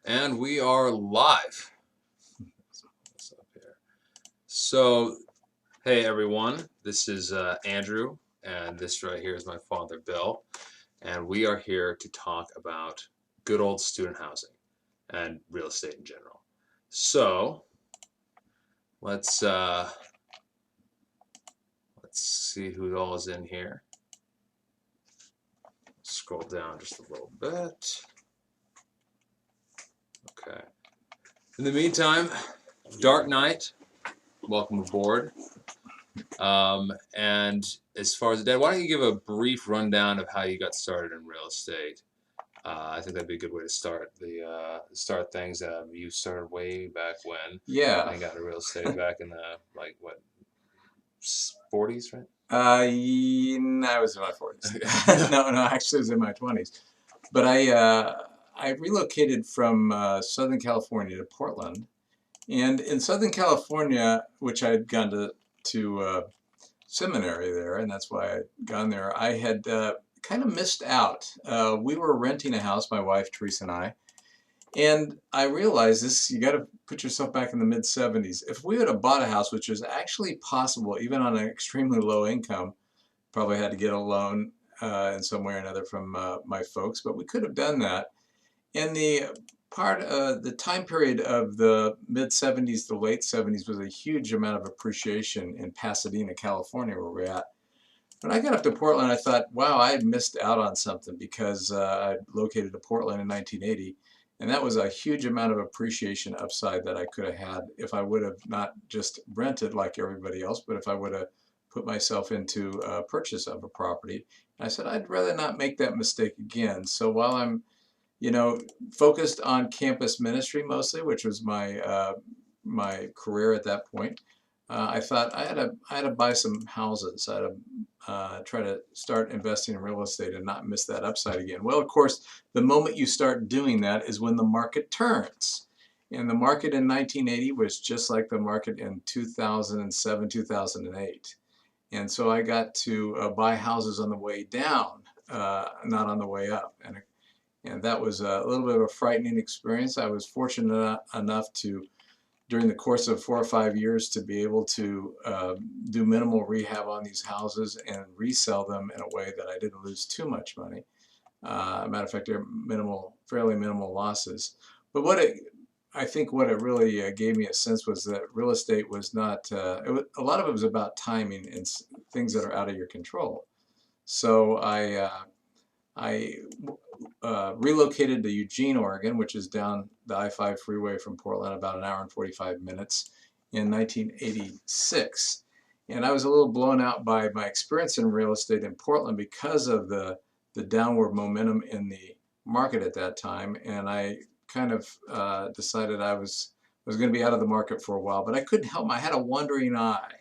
And we are live. So, hey everyone, this is Andrew, and this right here is my father, Bill, and we are here to talk about good old student housing and real estate in general. So, let's see who all is in here. Scroll down just a little bit. Okay. In the meantime, Dark Knight, welcome aboard. And as far as the day, why don't you give a brief rundown of how you got started in real estate? I think that'd be a good way to start start things. You started way back when. Yeah. I got into real estate back in the what 40s, right? I was in my 40s. No, actually, I was in my 20s. But I relocated from Southern California to Portland, and in Southern California, which I had gone to seminary there, and that's why I'd gone there. I had kind of missed out. We were renting a house, my wife Teresa and I. And I realized this, you got to put yourself back in the mid-70s. If we would have bought a house, which was actually possible, even on an extremely low income, probably had to get a loan in some way or another from my folks, but we could have done that. And the time period of the mid-70s to late 70s was a huge amount of appreciation in Pasadena, California, where we're at. When I got up to Portland, I thought, wow, I had missed out on something because I located to Portland in 1980. And that was a huge amount of appreciation upside that I could have had if I would have not just rented like everybody else, but if I would have put myself into a purchase of a property. And I said, I'd rather not make that mistake again. So while I'm, focused on campus ministry mostly, which was my career at that point, I thought I had to buy some houses. I had to try to start investing in real estate and not miss that upside again. Well, of course, the moment you start doing that is when the market turns. And the market in 1980 was just like the market in 2007, 2008. And so I got to buy houses on the way down, not on the way up. And that was a little bit of a frightening experience. I was fortunate enough to, during the course of 4 or 5 years, to be able to do minimal rehab on these houses and resell them in a way that I didn't lose too much money. Matter of fact, fairly minimal losses. But I think what it really gave me a sense was that real estate was not, a lot of it was about timing and things that are out of your control. So I relocated to Eugene, Oregon, which is down the I-5 freeway from Portland, about an hour and 45 minutes, in 1986. And I was a little blown out by my experience in real estate in Portland because of the downward momentum in the market at that time. And I kind of decided I was going to be out of the market for a while, but I couldn't help I had a wandering eye.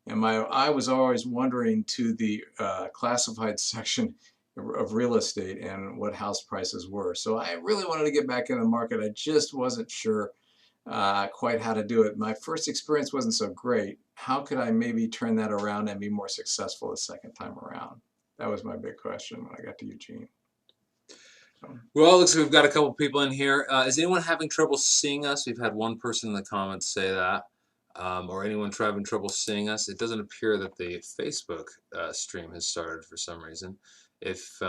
And my eye was always wandering to the classified section of real estate and what house prices were. So I really wanted to get back in the market. I just wasn't sure quite how to do it. My first experience wasn't so great. How could I maybe turn that around and be more successful the second time around? That was my big question when I got to Eugene. Well, it looks like we've got a couple people in here. Is anyone having trouble seeing us? We've had one person in the comments say that. Or anyone having trouble seeing us. It doesn't appear that the Facebook stream has started for some reason. If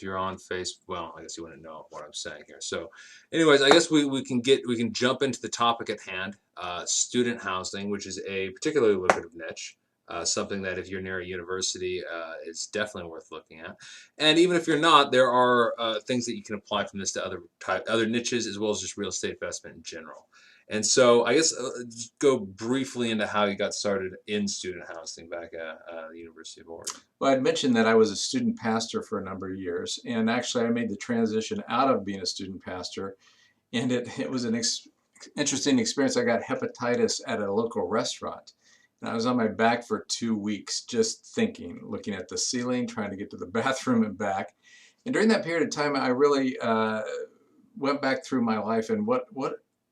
you're on Facebook, well, I guess you wouldn't know what I'm saying here. So, anyways, I guess we can jump into the topic at hand. Student housing, which is a particularly lucrative niche. Something that if you're near a university is definitely worth looking at. And even if you're not, there are things that you can apply from this to other niches as well as just real estate investment in general. And so I guess just go briefly into how you got started in student housing back at the University of Oregon. Well, I'd mentioned that I was a student pastor for a number of years, and actually I made the transition out of being a student pastor, and it was an interesting experience. I got hepatitis at a local restaurant, and I was on my back for 2 weeks just thinking, looking at the ceiling, trying to get to the bathroom and back. And during that period of time, I really went back through my life and what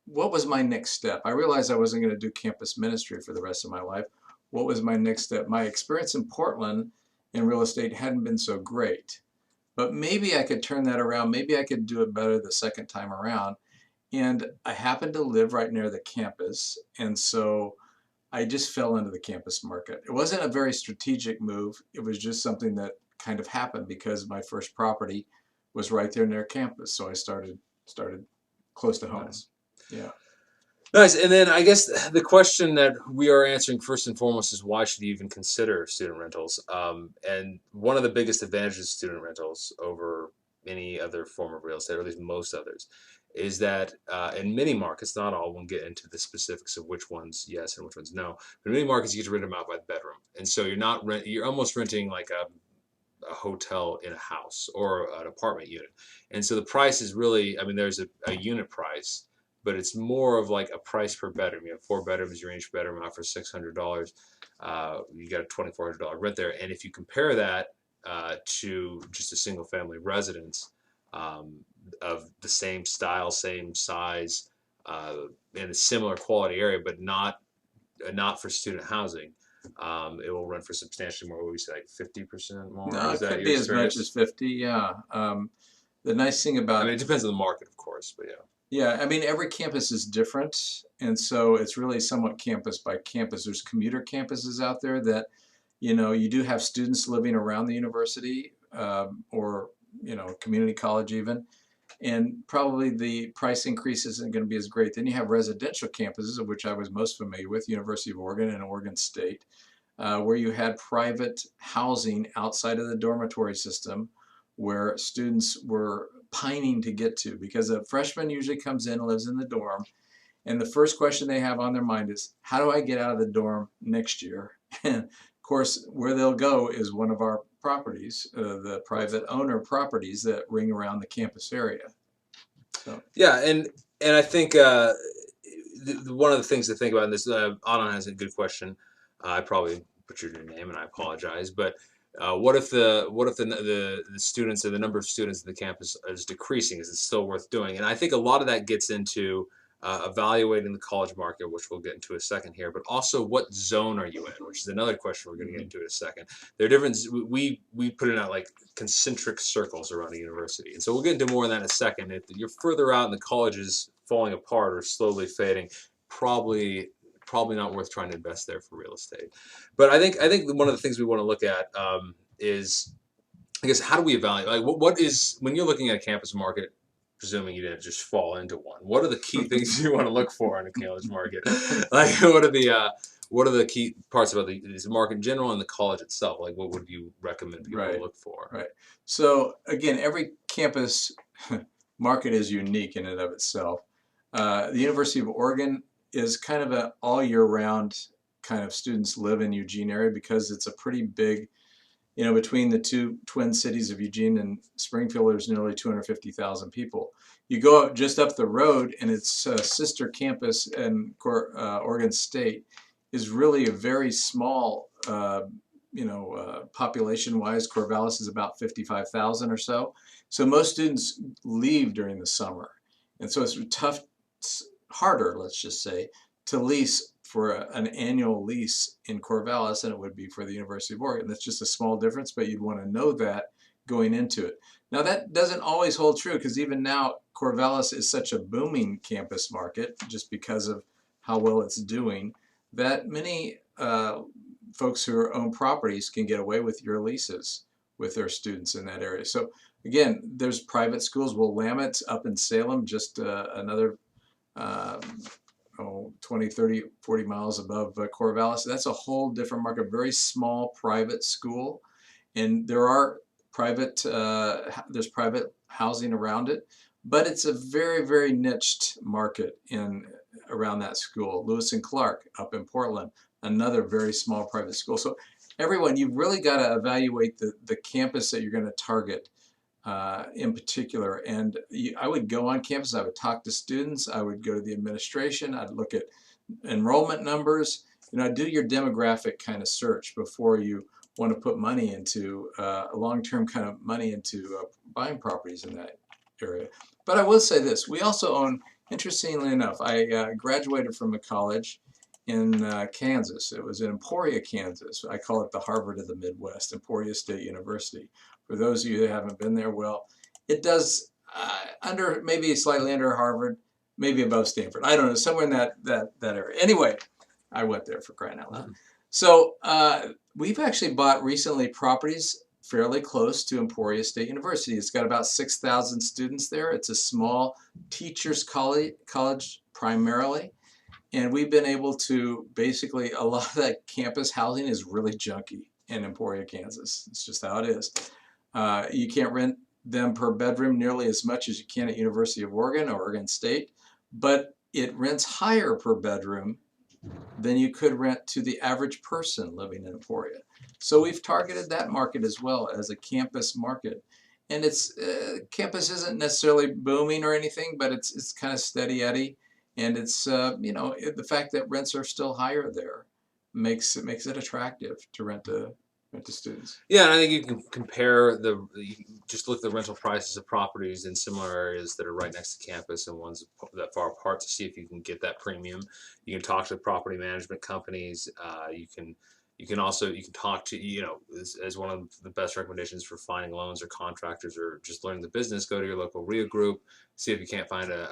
was my next step? I realized I wasn't going to do campus ministry for the rest of my life. What was my next step? My experience in Portland in real estate hadn't been so great, but maybe I could turn that around. Maybe I could do it better the second time around. And I happened to live right near the campus, and so I just fell into the campus market. It wasn't a very strategic move. It was just something that kind of happened because my first property was right there near campus. So I started close to home. Nice. Yeah. Nice. And then I guess the question that we are answering first and foremost is why should you even consider student rentals? And one of the biggest advantages of student rentals over any other form of real estate, or at least most others, is that in many markets, not all, we'll get into the specifics of which ones yes and which ones no, but in many markets you get to rent them out by the bedroom. And so you're almost renting like a hotel in a house or an apartment unit. And so the price is really, I mean, there's a unit price, but it's more of like a price per bedroom. You have 4 bedrooms, you range bedroom out for $600. You got a $2,400 rent there. And if you compare that to just a single family residence of the same style, same size, in a similar quality area, but not for student housing, it will rent for substantially more. What would we say, like 50% more? No, Is it that could your be as much as experience? 50. Yeah. The nice thing I mean, about it depends on the market, of course, but yeah. Yeah, I mean, every campus is different, and so it's really somewhat campus by campus. There's commuter campuses out there that, you do have students living around the university, or, community college even, and probably the price increase isn't going to be as great. Then you have residential campuses, of which I was most familiar with, University of Oregon and Oregon State, where you had private housing outside of the dormitory system where students were pining to get to because a freshman usually comes in and lives in the dorm. And the first question they have on their mind is, how do I get out of the dorm next year? And of course, where they'll go is one of our properties, the private owner properties that ring around the campus area. So, Yeah, and I think one of the things to think about in this, Anna has a good question. I probably butchered your name, and I apologize. But what if the students or the number of students in the campus is decreasing? Is it still worth doing? And I think a lot of that gets into evaluating the college market, which we'll get into in a second here. But also, what zone are you in? Which is another question we're going to get into in a second. There are different. We put it out like concentric circles around a university, and so we'll get into more of that in a second. If you're further out and the college is falling apart or slowly fading, probably not worth trying to invest there for real estate. But I think one of the things we want to look at is, I guess, how do we evaluate? Like, what is, when you're looking at a campus market, presuming you didn't just fall into one, what are the key things you want to look for in a campus market? Like, what are the key parts about the market in general and the college itself? Like, what would you recommend people right, look for? right. So again, every campus market is unique in and of itself. The University of Oregon is kind of an all year round kind of students live in Eugene area because it's a pretty big, between the two twin cities of Eugene and Springfield, there's nearly 250,000 people. You go up just up the road, and its sister campus in Oregon State is really a very small, population-wise. Corvallis is about 55,000 or so. So most students leave during the summer, and so it's tough, harder, let's just say, to lease for an annual lease in Corvallis than it would be for the University of Oregon. That's just a small difference, but you'd want to know that going into it. Now, that doesn't always hold true because even now, Corvallis is such a booming campus market just because of how well it's doing that many folks who own properties can get away with your leases with their students in that area. So again, there's private schools. Willamette's up in Salem, just another 20, 30, 40 miles above Corvallis. That's a whole different market, very small private school. And there's private housing around it, but it's a very, very niched market around that school. Lewis and Clark up in Portland, another very small private school. So everyone, you've really got to evaluate the campus that you're going to target in particular. And I would go on campus, I would talk to students, I would go to the administration, I'd look at enrollment numbers, I'd do your demographic kind of search before you want to put money into long-term kind of money into buying properties in that area. But I will say this, we also own, interestingly enough, I graduated from a college in Kansas. It was in Emporia, Kansas. I call it the Harvard of the Midwest, Emporia State University. For those of you that haven't been there, well, it does maybe slightly under Harvard, maybe above Stanford. I don't know, somewhere in that area. Anyway, I went there, for crying out loud. So we've actually bought recently properties fairly close to Emporia State University. It's got about 6,000 students there. It's a small teachers college primarily. And we've been able to basically, a lot of that campus housing is really junky in Emporia, Kansas. It's just how it is. You can't rent them per bedroom nearly as much as you can at University of Oregon or Oregon State, but it rents higher per bedroom than you could rent to the average person living in Emporia. So we've targeted that market as well as a campus market. And it's campus isn't necessarily booming or anything, but it's kind of steady Eddie. And it's the fact that rents are still higher there makes it attractive to rent to students. Yeah, and I think you can compare you can just look at the rental prices of properties in similar areas that are right next to campus and ones that far apart to see if you can get that premium. You can talk to property management companies. You can talk to, as one of the best recommendations for finding loans or contractors or just learning the business, go to your local REIA group, see if you can't find an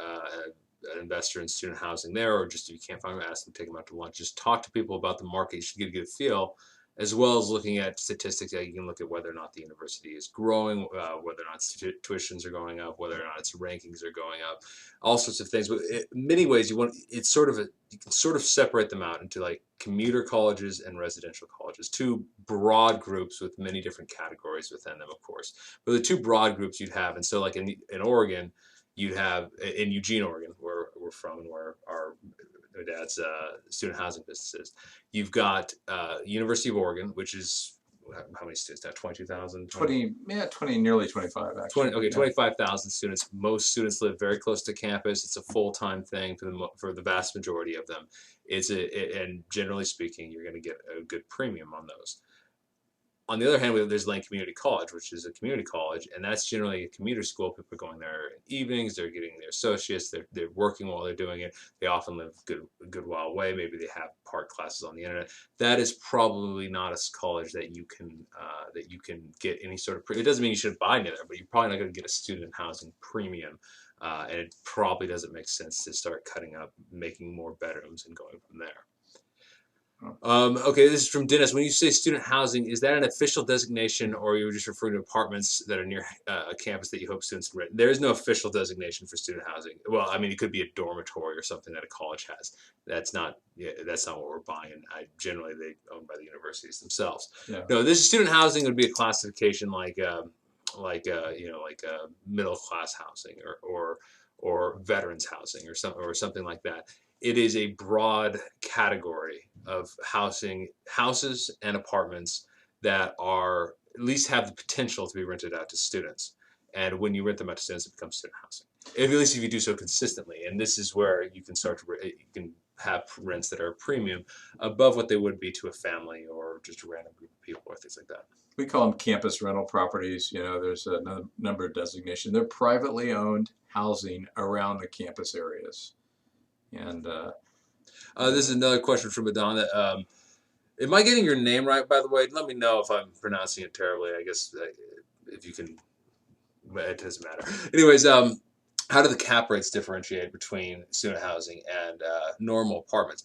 investor in student housing there, or just if you can't find them, ask them to take them out to lunch. Just talk to people about the market. You should get a good feel, as well as looking at statistics. You can look at whether or not the university is growing, whether or not tuitions are going up, whether or not its rankings are going up, all sorts of things. But in many ways, you can sort of separate them out into like commuter colleges and residential colleges, two broad groups with many different categories within them, of course. But the two broad groups you'd have, and so like in Oregon, you'd have in Eugene, Oregon, where we're from and where my dad's student housing business is. You've got University of Oregon, which is how many students now? 22,000? 20, nearly 25 actually. 25,000 students. Most students live very close to campus. It's a full-time thing for the vast majority of them. And generally speaking, you're going to get a good premium on those. On the other hand, there's Lane Community College, which is a community college, and that's generally a commuter school. People are going there in evenings. They're getting their associates. They're working while they're doing it. They often live a good while away. Maybe they have part classes on the internet. That is probably not a college that you can get any sort of. It doesn't mean you shouldn't buy near there, but you're probably not going to get a student housing premium, and it probably doesn't make sense to start cutting up, making more bedrooms, and going from there. Okay, this is from Dennis. When you say student housing, is that an official designation, or you're just referring to apartments that are near a campus that you hope students can rent? There is no official designation for student housing. Well, I mean, it could be a dormitory or something that a college has. That's not what we're buying. Generally, they owned by the universities themselves. Yeah. No, this student housing would be a classification like middle class housing or veterans housing or something like that. It is a broad category of houses and apartments that are at least have the potential to be rented out to students. And when you rent them out to students, it becomes student housing. At least if you do so consistently. And this is where you can you can have rents that are premium above what they would be to a family or just a random group of people or things like that. We call them campus rental properties. There's a number of designations. They're privately owned housing around the campus areas. And this is another question from Adon. Am I getting your name right, by the way? Let me know if I'm pronouncing it terribly. I guess if you can, it doesn't matter. Anyways, how do the cap rates differentiate between student housing and normal apartments?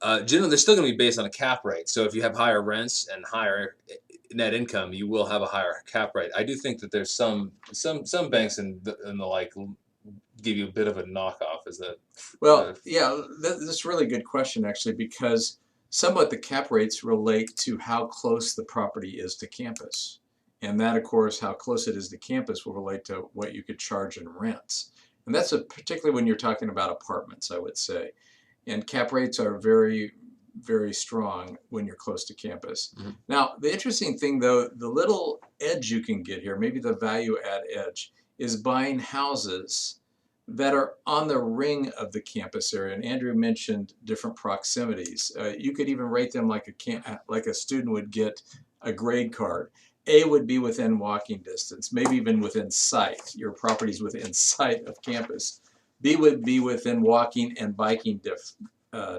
Generally, they're still going to be based on a cap rate. So if you have higher rents and higher net income, you will have a higher cap rate. I do think that there's some banks and the like give you a bit of a knockoff. Is that? Well, yeah, that's a really good question, actually, because somewhat the cap rates relate to how close the property is to campus. And that, of course, how close it is to campus will relate to what you could charge in rents. And that's particularly when you're talking about apartments, I would say. And cap rates are very, very strong when you're close to campus. Mm-hmm. Now, the interesting thing, though, the little edge you can get here, maybe the value add edge, is buying houses that are on the ring of the campus area. And Andrew mentioned different proximities. You could even rate them like a student would get a grade card. A would be within walking distance, maybe even within sight. Your property's within sight of campus. B would be within walking and biking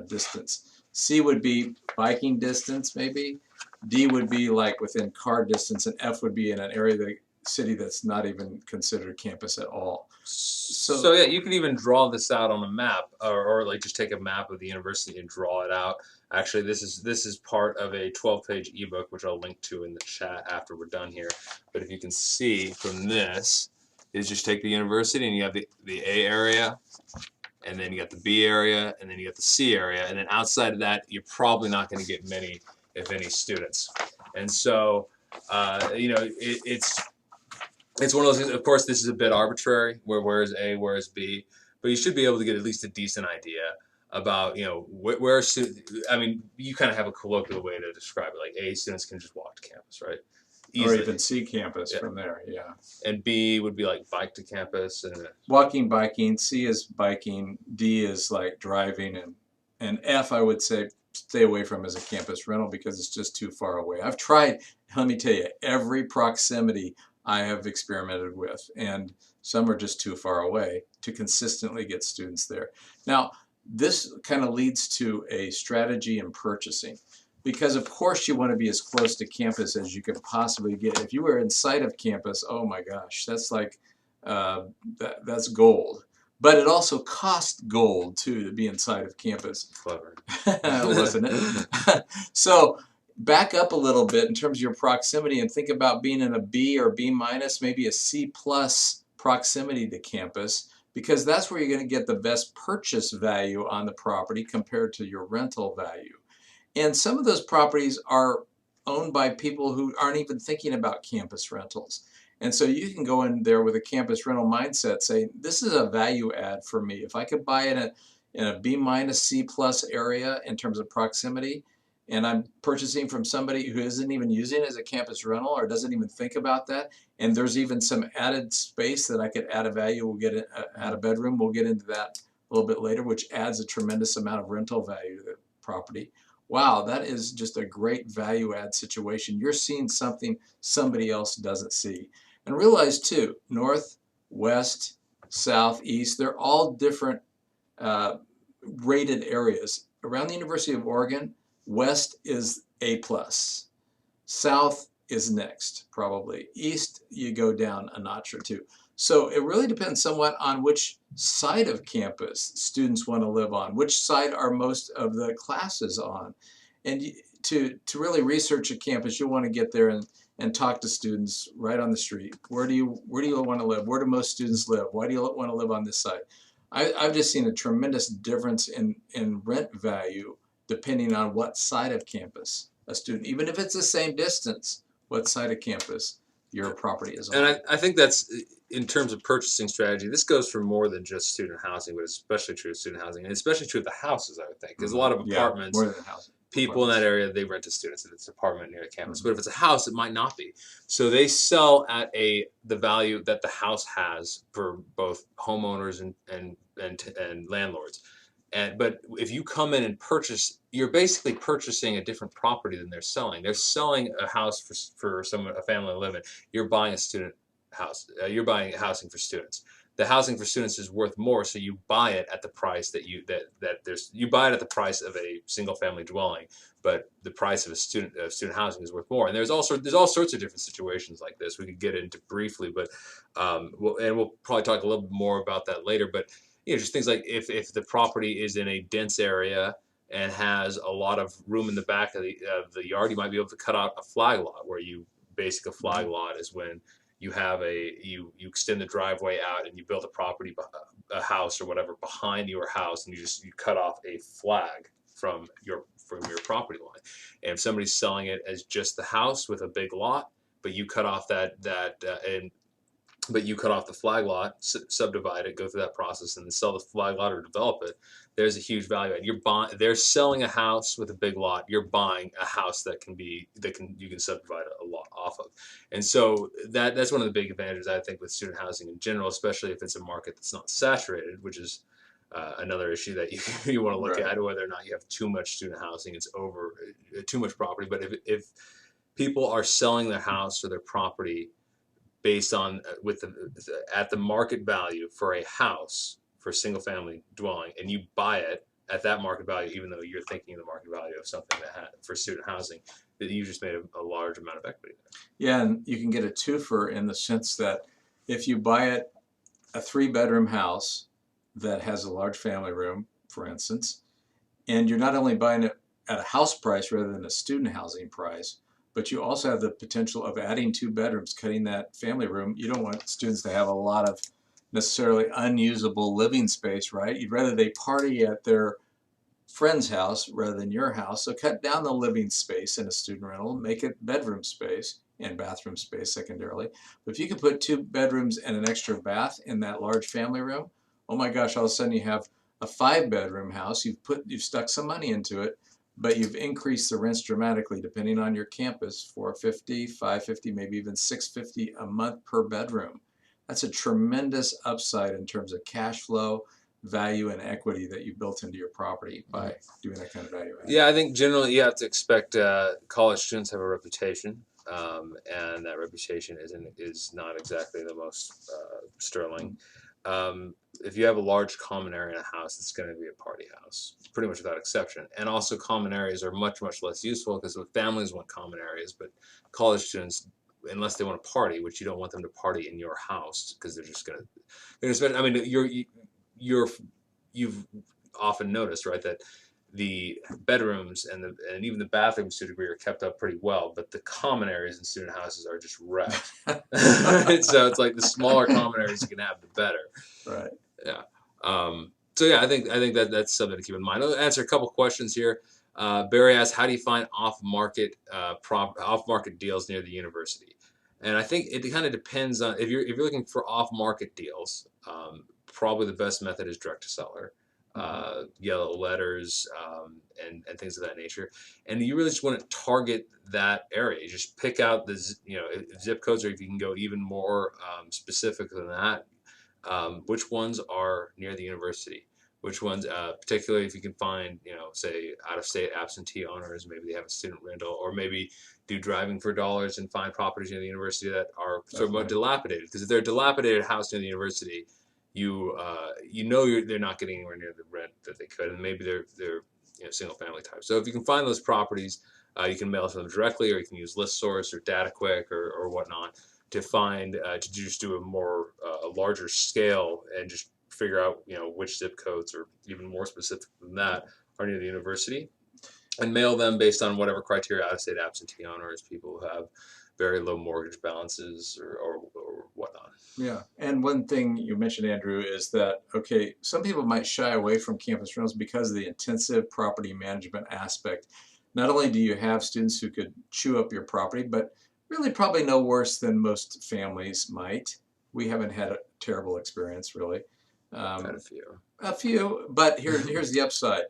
distance. C would be biking distance, maybe. D would be like within car distance, and F would be in an area that city that's not even considered campus at all. So yeah, you can even draw this out on a map, or like just take a map of the university and draw it out. Actually, this is part of a 12-page ebook, which I'll link to in the chat after we're done here. But if you can see from this, is just take the university and you have the A area, and then you got the B area, and then you got the C area, and then outside of that, you're probably not going to get many, if any, students. And so, it's one of those things. Of course, this is a bit arbitrary. Where is A, where is B, but you should be able to get at least a decent idea about where students. I mean, you kind of have a colloquial way to describe it. Like A, students can just walk to campus, right? Easily. Or even C campus from there, yeah. And B would be like bike to campus and walking, biking. C is biking. D is like driving, and F I would say stay away from as a campus rental because it's just too far away. I've tried. Let me tell you, every proximity I have experimented with, and some are just too far away to consistently get students there. Now, this kind of leads to a strategy in purchasing, because of course you want to be as close to campus as you could possibly get. If you were in sight of campus, oh my gosh, that's like that's gold. But it also cost gold too to be inside of campus. Clever, wasn't it? So back up a little bit in terms of your proximity and think about being in a B or B minus, maybe a C plus proximity to campus, because that's where you're going to get the best purchase value on the property compared to your rental value. And some of those properties are owned by people who aren't even thinking about campus rentals. And so you can go in there with a campus rental mindset, say, this is a value add for me. If I could buy it in a B minus C plus area in terms of proximity, and I'm purchasing from somebody who isn't even using it as a campus rental or doesn't even think about that, and there's even some added space that I could add a value, we'll get add a bedroom, we'll get into that a little bit later, which adds a tremendous amount of rental value to the property. Wow, that is just a great value add situation. You're seeing something somebody else doesn't see. And realize too, north, west, south, east, they're all different rated areas. Around the University of Oregon, west is A plus. South is next, probably. East, you go down a notch or two. So it really depends somewhat on which side of campus students want to live on, which side are most of the classes on. And to really research a campus, you'll want to get there and talk to students right on the street. Where do you want to live? Where do most students live? Why do you want to live on this side? I've just seen a tremendous difference in rent value depending on what side of campus a student, even if it's the same distance, what side of campus your property is on. And I think that's, in terms of purchasing strategy, this goes for more than just student housing, but especially true of student housing, and especially true of the houses, I would think. Because a lot of apartments, more than housing. People in that area, they rent to students if it's an apartment near the campus. But if it's a house, it might not be. So they sell at the value that the house has for both homeowners and landlords. But if you come in and purchase, you're basically purchasing a different property than they're selling. They're selling a house for a family to live in. You're buying a student house. You're buying housing for students. The housing for students is worth more, so you buy it at the price you buy it at the price of a single family dwelling, but the price of student housing is worth more. And there's all sorts of different situations like this we could get into briefly, but we'll probably talk a little bit more about that later. But just things like if the property is in a dense area and has a lot of room in the back of the yard, you might be able to cut out a flag lot, where a flag lot is when you have you extend the driveway out and you build a house or whatever behind your house, and you cut off a flag from your property line. And if somebody's selling it as just the house with a big lot, but you cut off but you cut off the flag lot, subdivide it, go through that process, and then sell the flag lot or develop it, there's a huge value add. They're selling a house with a big lot. You're buying a house you can subdivide a lot off of. And so that's one of the big advantages, I think, with student housing in general, especially if it's a market that's not saturated, which is another issue that you want to look at, whether or not you have too much student housing, it's over too much property. But if people are selling their house or their property based on at the market value for a house, for a single family dwelling, and you buy it at that market value, even though you're thinking the market value of something that for student housing, that you just made a large amount of equity there. Yeah, and you can get a twofer in the sense that if you buy it a 3-bedroom house that has a large family room, for instance, and you're not only buying it at a house price rather than a student housing price, but you also have the potential of adding 2 bedrooms, cutting that family room. You don't want students to have a lot of necessarily unusable living space, right? You'd rather they party at their friend's house rather than your house. So cut down the living space in a student rental, make it bedroom space and bathroom space secondarily. But if you could put 2 bedrooms and an extra bath in that large family room, oh my gosh, all of a sudden you have a 5-bedroom house. You've stuck some money into it, but you've increased the rents dramatically depending on your campus, $450, $550, maybe even $650 a month per bedroom. That's a tremendous upside in terms of cash flow, value, and equity that you built into your property by doing that kind of value add. Yeah, I think generally you have to expect college students have a reputation, and that reputation is not exactly the most sterling. If you have a large common area in a house, it's going to be a party house, pretty much without exception. And also, common areas are much less useful because families want common areas, but college students, unless they want to party, which you don't want them to party in your house because they're just going to spend. I mean, you've often noticed, right, that the bedrooms and even the bathrooms to a degree are kept up pretty well, but the common areas in student houses are just wrecked. So it's like the smaller common areas you can have, the better. Right. Yeah. So yeah, I think that's something to keep in mind. I'll answer a couple questions here. Barry asks, how do you find off-market deals near the university? And I think it kind of depends on if you're looking for off-market deals. Probably the best method is direct to seller. Yellow letters, and things of that nature. And you really just want to target that area. You just pick out the zip codes, or if you can go even more specific than that, which ones are near the university, which ones, particularly if you can find, say out-of-state absentee owners, maybe they have a student rental, or maybe do driving for dollars and find properties near the university that are sort of dilapidated. Because if they're a dilapidated house near the university, they're not getting anywhere near the rent that they could, and maybe they're single family type. So if you can find those properties, you can mail it to them directly, or you can use ListSource or DataQuick or whatnot to find to just do a larger scale and just figure out which zip codes, or even more specific than that, are near the university, and mail them based on whatever criteria: out-of-state absentee owners, people who have very low mortgage balances, or whatnot. Yeah, and one thing you mentioned, Andrew, is that, okay, some people might shy away from campus rentals because of the intensive property management aspect. Not only do you have students who could chew up your property, but really probably no worse than most families might. We haven't had a terrible experience, really. Had a few, but here's the upside.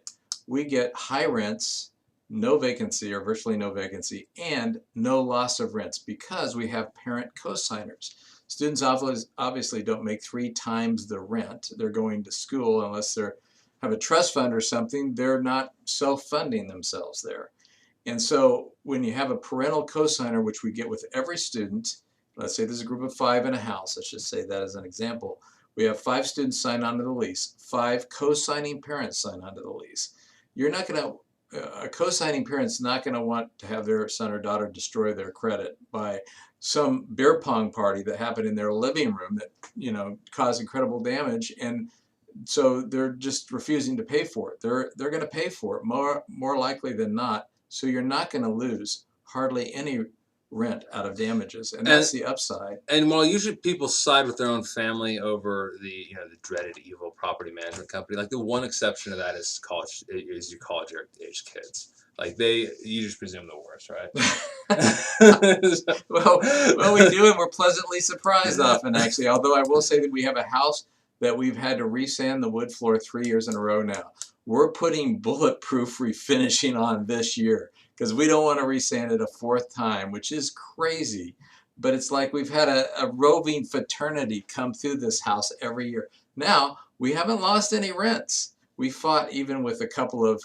We get high rents, no vacancy or virtually no vacancy, and no loss of rents because we have parent co-signers. Students obviously don't make 3 times the rent. They're going to school unless they have a trust fund or something. They're not self-funding themselves there. And so when you have a parental co-signer, which we get with every student, let's say there's a group of 5 in a house. Let's just say that as an example. We have 5 students sign on to the lease, 5 co-signing parents sign on to the lease. You're not going to a co-signing parent's not going to want to have their son or daughter destroy their credit by some beer pong party that happened in their living room that caused incredible damage, and so they're just refusing to pay for it. They're going to pay for it more likely than not. So you're not going to lose hardly any rent out of damages, and that's the upside. And while usually people side with their own family over the dreaded evil property management company, like the one exception to that is your college age kids. Like you just presume the worst, right? well, we do, and we're pleasantly surprised often, actually. Although I will say that we have a house that we've had to resand the wood floor 3 years in a row now. We're putting bulletproof refinishing on this year because we don't want to resand it a 4th time, which is crazy. But it's like we've had a roving fraternity come through this house every year. Now, we haven't lost any rents. We fought even with a couple of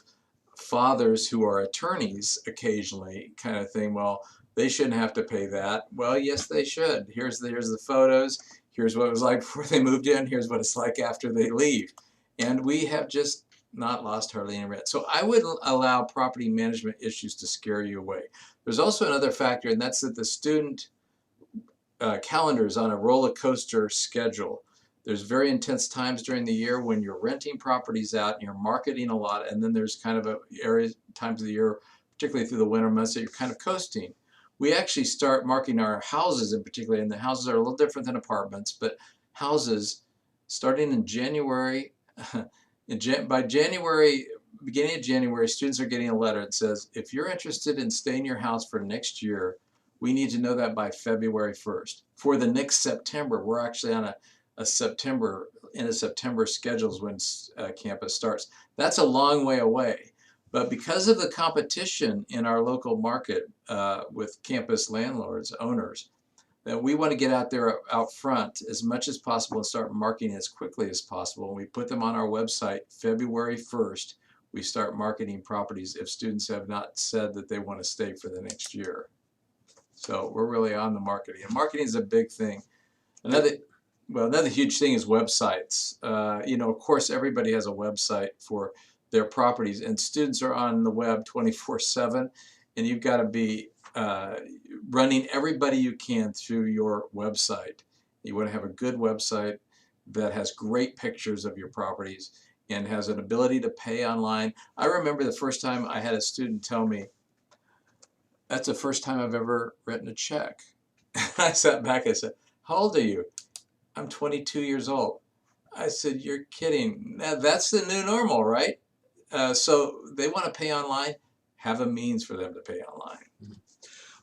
fathers who are attorneys occasionally, kind of thing. Well, they shouldn't have to pay that. Well, yes, they should. Here's the photos. Here's what it was like before they moved in. Here's what it's like after they leave. And we have just not lost hardly any rent. So I would allow property management issues to scare you away. There's also another factor, and that's that the student calendar is on a roller coaster schedule. There's very intense times during the year when you're renting properties out and you're marketing a lot, and then there's kind of times of the year, particularly through the winter months, that you're kind of coasting. We actually start marketing our houses in particular, and the houses are a little different than apartments, but houses starting in January. By January, beginning of January, students are getting a letter that says, if you're interested in staying in your house for next year, we need to know that by February 1st. For the next September, we're actually on a September schedules when campus starts. That's a long way away. But because of the competition in our local market with campus landlords, owners, that we want to get out there out front as much as possible and start marketing as quickly as possible. And we put them on our website February 1st. We start marketing properties if students have not said that they want to stay for the next year. So we're really on the marketing. And marketing is a big thing. Another huge thing is websites. Of course, everybody has a website for their properties, and students are on the web 24/7, and you've got to be running everybody you can through your website. You want to have a good website that has great pictures of your properties and has an ability to pay online. I remember the first time I had a student tell me, that's the first time I've ever written a check. I sat back, I said, how old are you? I'm 22 years old. I said, you're kidding. Now, that's the new normal, right? So they want to pay online, have a means for them to pay online.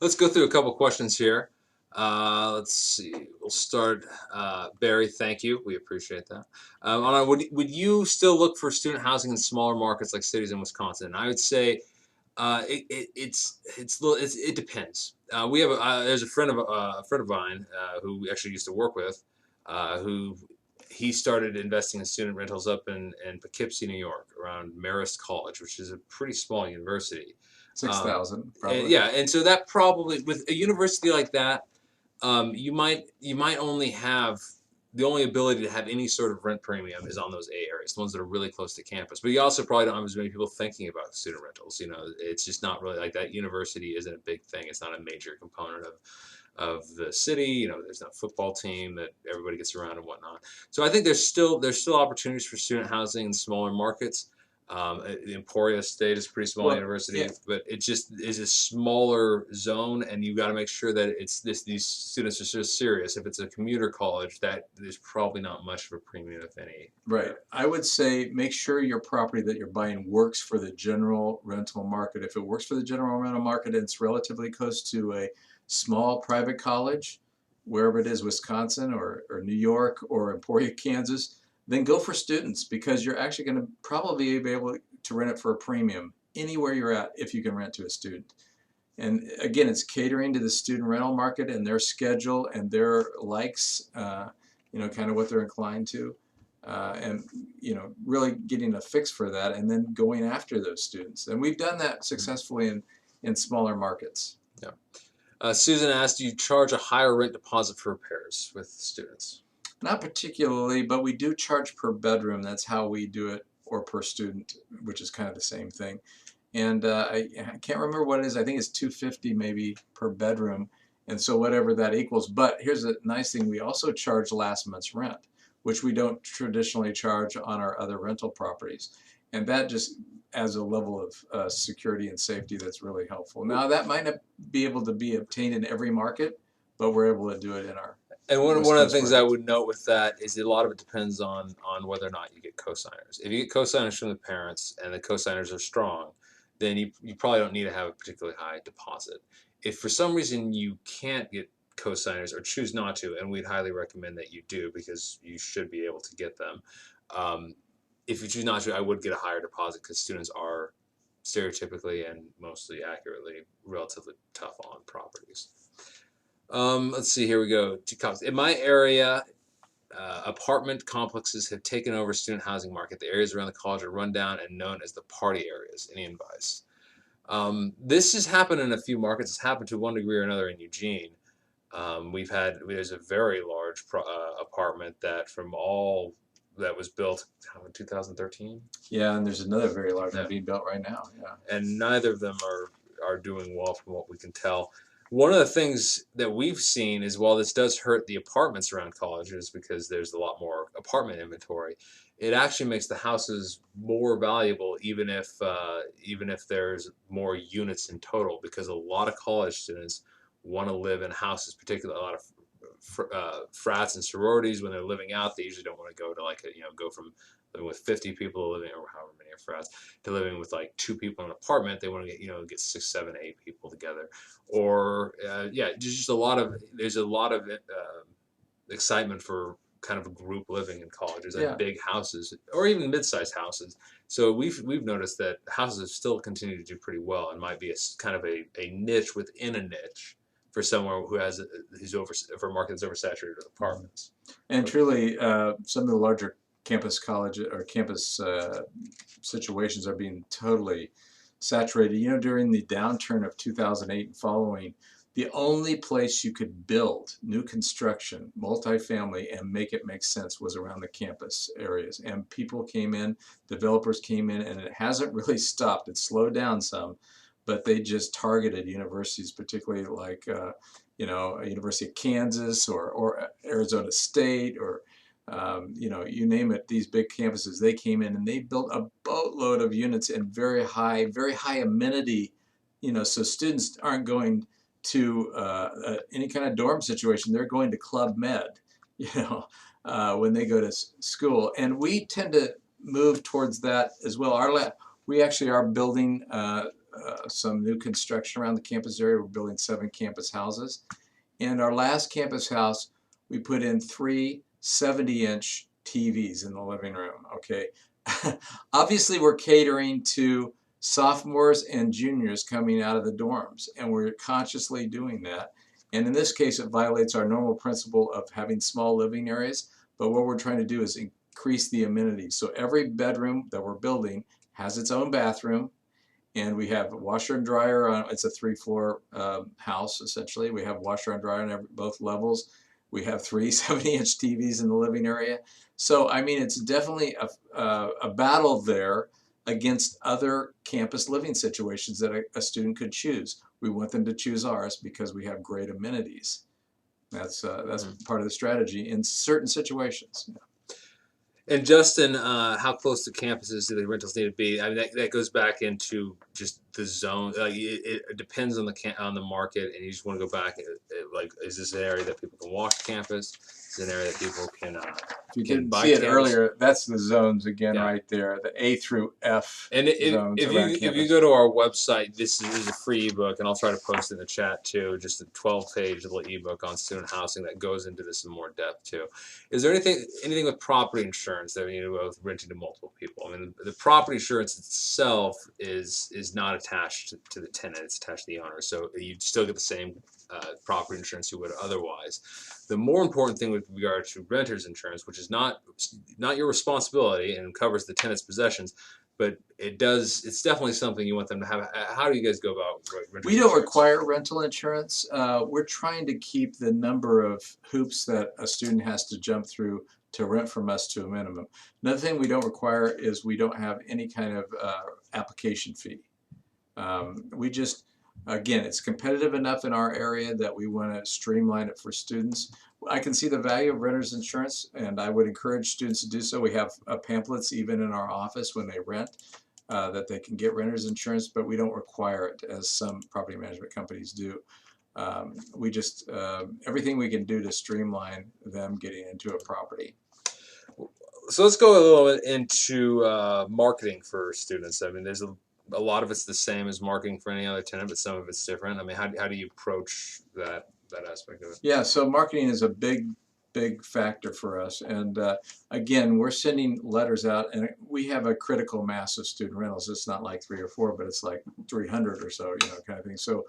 Let's go through a couple questions here. Let's see. We'll start. Barry, thank you. We appreciate that. Would you still look for student housing in smaller markets like cities in Wisconsin? I would say it depends. We have there's a friend of mine who we actually used to work with, who he started investing in student rentals up in Poughkeepsie, New York, around Marist College, which is a pretty small university. 6,000, probably. Yeah, and so that probably with a university like that, you might only have the only ability to have any sort of rent premium is on those A areas, the ones that are really close to campus. But you also probably don't have as many people thinking about student rentals. It's just not really like that. University isn't a big thing. It's not a major component of the city. There's not a football team that everybody gets around and whatnot. So I think there's still opportunities for student housing in smaller markets. The Emporia State is a pretty small university, yeah, but it just is a smaller zone, and you've got to make sure that these students are just serious. If it's a commuter college, that there's probably not much of a premium, if any. Right. I would say make sure your property that you're buying works for the general rental market. If it works for the general rental market and it's relatively close to a small private college, wherever it is, Wisconsin or New York or Emporia, Kansas, then go for students, because you're actually going to probably be able to rent it for a premium anywhere you're at if you can rent to a student. And again, it's catering to the student rental market and their schedule and their likes, kind of what they're inclined to, and really getting a fix for that and then going after those students. And we've done that successfully in smaller markets. Yeah. Susan asked, do you charge a higher rent deposit for repairs with students? Not particularly, but we do charge per bedroom. That's how we do it, or per student, which is kind of the same thing. And I can't remember what it is. I think it's $250 maybe per bedroom, and so whatever that equals. But here's the nice thing: we also charge last month's rent, which we don't traditionally charge on our other rental properties, and that just adds a level of security and safety that's really helpful. Now, that might not be able to be obtained in every market, but we're able to do it in our. And one of the things I would note with that is a lot of it depends on whether or not you get cosigners. If you get cosigners from the parents and the cosigners are strong, then you probably don't need to have a particularly high deposit. If for some reason you can't get cosigners or choose not to, and we'd highly recommend that you do because you should be able to get them. If you choose not to, I would get a higher deposit because students are stereotypically and mostly accurately relatively tough on properties. Let's see, here we go. In my area, apartment complexes have taken over student housing market. The areas around the college are run down and known as the party areas. Any advice? This has happened in a few markets. It's happened to one degree or another in Eugene. There's a very large apartment that from all that was built in 2013. Yeah, and there's another very large one Yeah. being built right now. Yeah. And neither of them are doing well from what we can tell. One of the things that we've seen is while this does hurt the apartments around colleges because there's a lot more apartment inventory, it actually makes the houses more valuable even if there's more units in total because a lot of college students want to live in houses, particularly a lot of frats and sororities when they're living out. They usually don't want to go to go from living with 50 people living or however many are frats to living with like 2 people in an apartment. They want to get 6, 7, 8 people together, or there's a lot of excitement for kind of group living in colleges, like big houses or even mid-sized houses. So we've noticed that houses still continue to do pretty well and might be a kind of a niche within a niche for someone for a market that's oversaturated with apartments. And truly, some of the larger campus college or campus situations are being totally saturated. You know, during the downturn of 2008 and following, the only place you could build new construction, multifamily, and make it make sense was around the campus areas. And people came in, developers came in, and it hasn't really stopped. It slowed down some, but they just targeted universities, particularly like University of Kansas or Arizona State or you name it, these big campuses. They came in and they built a boatload of units in very high amenity. So students aren't going to any kind of dorm situation. They're going to Club Med, when they go to school. And we tend to move towards that as well. We actually are building some new construction around the campus area. We're building 7 campus houses. And our last campus house, we put in 3 70-inch TVs in the living room, okay? Obviously, we're catering to sophomores and juniors coming out of the dorms, and we're consciously doing that. And in this case, it violates our normal principle of having small living areas, but what we're trying to do is increase the amenities. So every bedroom that we're building has its own bathroom, and we have a washer and dryer it's a 3-floor house, essentially. We have washer and dryer on both levels. We have 3 70-inch TVs in the living area. So, I mean, it's definitely a battle there against other campus living situations that a student could choose. We want them to choose ours because we have great amenities. That's part of the strategy in certain situations. And Justin, how close to campuses do the rentals need to be? I mean, that goes back into just the zone. Like it depends on the market, and you just want to go back. Like, is this an area that people can walk to campus? Is it an area that people can? If you didn't see it earlier, that's the zones again, right there, the A through F and zones around campus. If you go to our website, this is a free ebook, and I'll try to post it in the chat too. Just a 12-page little ebook on student housing that goes into this in more depth too. Is there anything with property insurance that with renting to multiple people? I mean, the property insurance itself is not attached to the tenant; it's attached to the owner. So you still get the same property insurance you would otherwise. The more important thing with regard to renter's insurance, which is not your responsibility and covers the tenant's possessions, but it's definitely something you want them to have. How do you guys go about rental We don't require rental insurance. We're trying to keep the number of hoops that a student has to jump through to rent from us to a minimum. Another thing we don't require is we don't have any kind of application fee. We just, again, it's competitive enough in our area that we want to streamline it for students. I can see the value of renter's insurance, and I would encourage students to do so. We have pamphlets even in our office when they rent that they can get renter's insurance, but we don't require it as some property management companies do. We just, everything we can do to streamline them getting into a property. So let's go a little bit into marketing for students. I mean, there's a lot of it's the same as marketing for any other tenant, but some of it's different. I mean, how do you approach that aspect of it? Yeah, so marketing is a big factor for us. And again, we're sending letters out, and we have a critical mass of student rentals. It's not like 3 or 4, but it's like 300 or so, kind of thing. So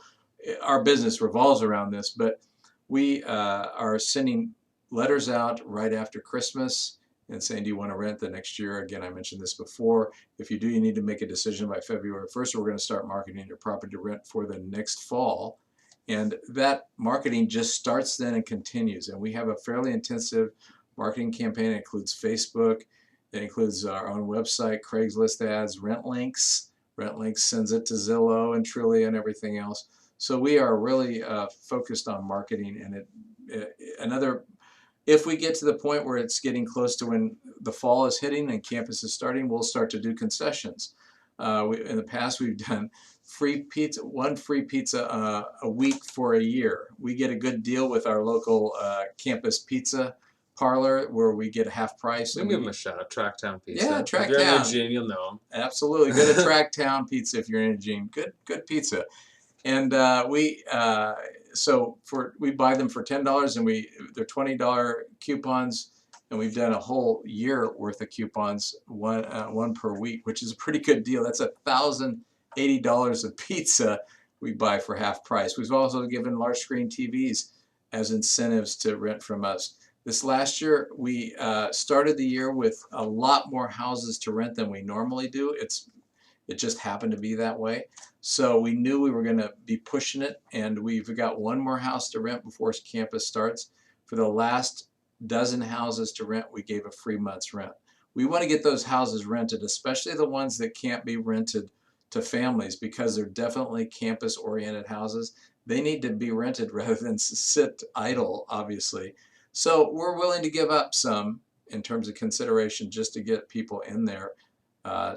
our business revolves around this, but we are sending letters out right after Christmas and saying, do you want to rent the next year? Again, I mentioned this before. If you do, you need to make a decision by February 1st, or we're going to start marketing your property to rent for the next fall. And that marketing just starts then and continues. And we have a fairly intensive marketing campaign. It includes Facebook. It includes our own website, Craigslist ads, rent links. Rent links sends it to Zillow and Trulia and everything else. So we are really focused on marketing. And if we get to the point where it's getting close to when the fall is hitting and campus is starting, we'll start to do concessions. In the past, we've done one free pizza a week for a year. We get a good deal with our local campus pizza parlor where we get half price. We can give them a shout out, Tracktown Pizza. Yeah, If you're in Tracktown. Eugene, you'll know them. Absolutely. Go to Tracktown Pizza if you're in Eugene. Good pizza. And we buy them for $10 and they're $20 coupons, and we've done a whole year worth of coupons, one per week, which is a pretty good deal. That's $1,080 of pizza we buy for half price. We've also given large screen TVs as incentives to rent from us. This last year, we started the year with a lot more houses to rent than we normally do. It just happened to be that way. So we knew we were going to be pushing it, and we've got one more house to rent before campus starts. For the last dozen houses to rent, we gave a free month's rent. We want to get those houses rented, especially the ones that can't be rented to families, because they're definitely campus-oriented houses. They need to be rented rather than sit idle, obviously. So we're willing to give up some in terms of consideration just to get people in there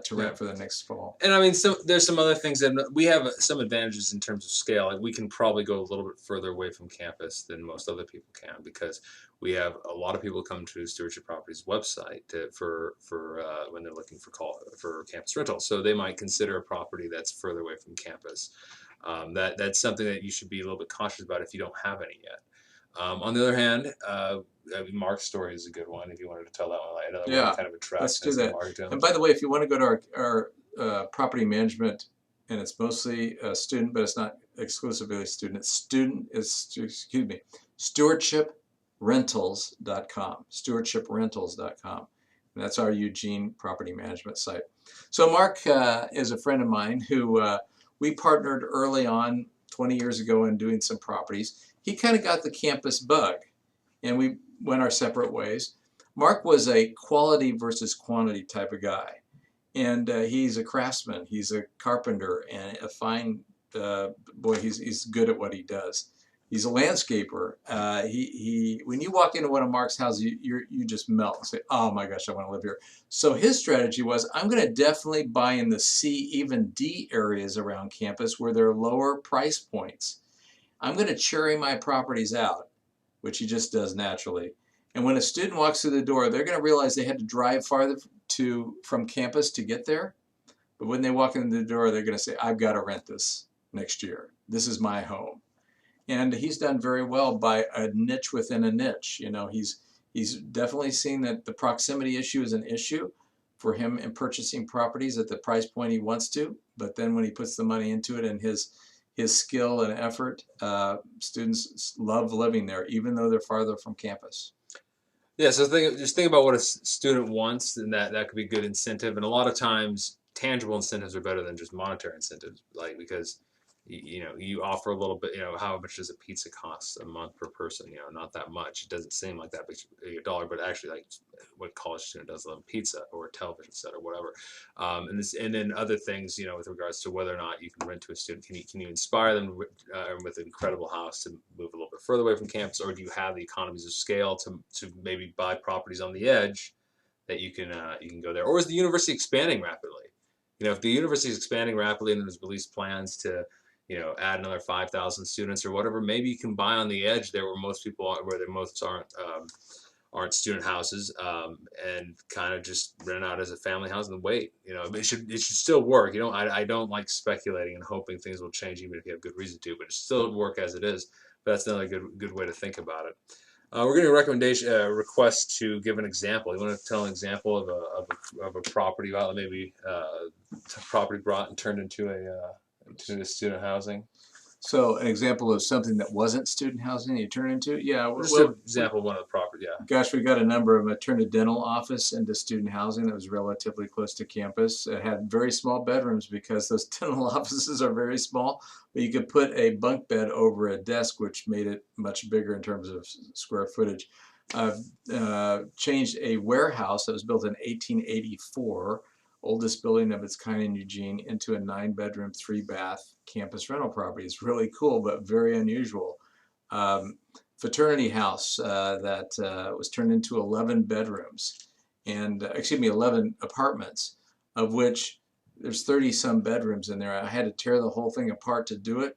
to rent for the next fall. And I mean, so there's some other things that we have some advantages in terms of scale. Like we can probably go a little bit further away from campus than most other people can, because we have a lot of people come to Stewardship Properties website for when they're looking for campus rentals. So they might consider a property that's further away from campus. That's something that you should be a little bit cautious about if you don't have any yet. On the other hand, Mark's story is a good one. If you wanted to tell that one, another one kind of attracts. Let's do that. And by the way, if you want to go to our property management, and it's mostly student, but it's not exclusively student. StewardshipRentals.com. StewardshipRentals.com. And that's our Eugene property management site. So Mark is a friend of mine who we partnered early on 20 years ago in doing some properties. He kind of got the campus bug, and we went our separate ways. Mark was a quality versus quantity type of guy, and he's a craftsman. He's a carpenter and a fine boy. He's good at what he does. He's a landscaper. When you walk into one of Mark's houses, you just melt and say, "Oh my gosh, I want to live here." So his strategy was, I'm going to definitely buy in the C, even D areas around campus where there are lower price points. I'm going to cherry my properties out, which he just does naturally. And when a student walks through the door, they're going to realize they had to drive farther from campus to get there. But when they walk in the door, they're going to say, I've got to rent this next year. This is my home. And he's done very well by a niche within a niche. You know, he's definitely seen that the proximity issue is an issue for him in purchasing properties at the price point he wants to. But then when he puts the money into it and his skill and effort, students love living there, even though they're farther from campus. Yeah, so just think about what a student wants, and that could be a good incentive. And a lot of times, tangible incentives are better than just monetary incentives, like because you offer a little bit. How much does a pizza cost a month per person? Not that much. It doesn't seem like that big a dollar, but actually, like what a college student does on pizza or a television set or whatever. And then other things, with regards to whether or not you can rent to a student. Can you inspire them with an incredible house to move a little bit further away from campus, or do you have the economies of scale to maybe buy properties on the edge that you can go there? Or is the university expanding rapidly? If the university is expanding rapidly and there's released plans to add another 5,000 students or whatever, maybe you can buy on the edge there where most people are, where most aren't student houses, and kind of just rent out as a family house and wait. It should still work. I don't like speculating and hoping things will change even if you have good reason to, but it still work as it is. But that's another good way to think about it. We're getting a request to give an example. You want to tell an example of a property, maybe property brought and turned into the student housing? So an example of something that wasn't student housing you turn into? Yeah. Just an example of one of the property, yeah. Gosh, we got a number of them. I turned a dental office into student housing that was relatively close to campus. It had very small bedrooms because those dental offices are very small, but you could put a bunk bed over a desk, which made it much bigger in terms of square footage. changed a warehouse that was built in 1884, oldest building of its kind in Eugene, into a 9-bedroom, 3-bath campus rental property. It's really cool, but very unusual. Fraternity house that was turned into 11 bedrooms, and 11 apartments, of which there's 30 some bedrooms in there. I had to tear the whole thing apart to do it,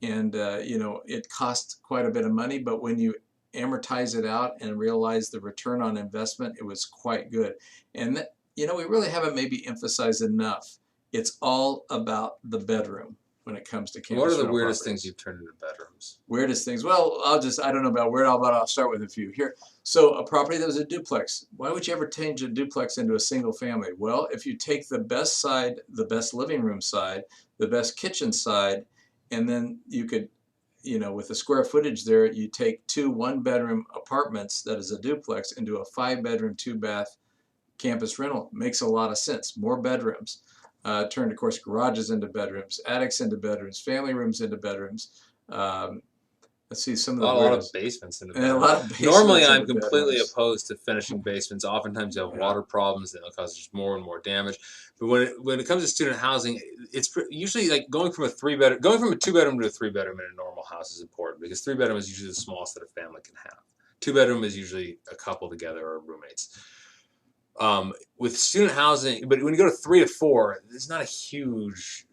and it cost quite a bit of money, but when you amortize it out and realize the return on investment, it was quite good. And we really haven't maybe emphasized enough, it's all about the bedroom when it comes to campus What are the rental weirdest properties. things you've turned into bedrooms? Weirdest things. Well, I don't know about weird, but I'll start with a few here. So a property that was a duplex. Why would you ever change a duplex into a single family? Well, if you take the best side, the best living room side, the best kitchen side, and then you could, with the square footage there, you take 2 1-bedroom apartments that is a duplex into a 5-bedroom, 2-bath campus rental. Makes a lot of sense. More bedrooms. Turned, of course, garages into bedrooms, attics into bedrooms, family rooms into bedrooms. Let's see some of the A lot of weirdest. basements in the And a bedroom. lot of basements Normally, I'm into completely bedrooms. opposed to finishing basements. Oftentimes, you have Yeah. water problems that will cause just more and more damage. But when it comes to student housing, it's usually like going from a 2-bedroom to a 3-bedroom in a normal house is important, because 3-bedroom is usually the smallest that a family can have. 2-bedroom is usually a couple together or roommates. With student housing, but when you go to 3 to 4, it's not a huge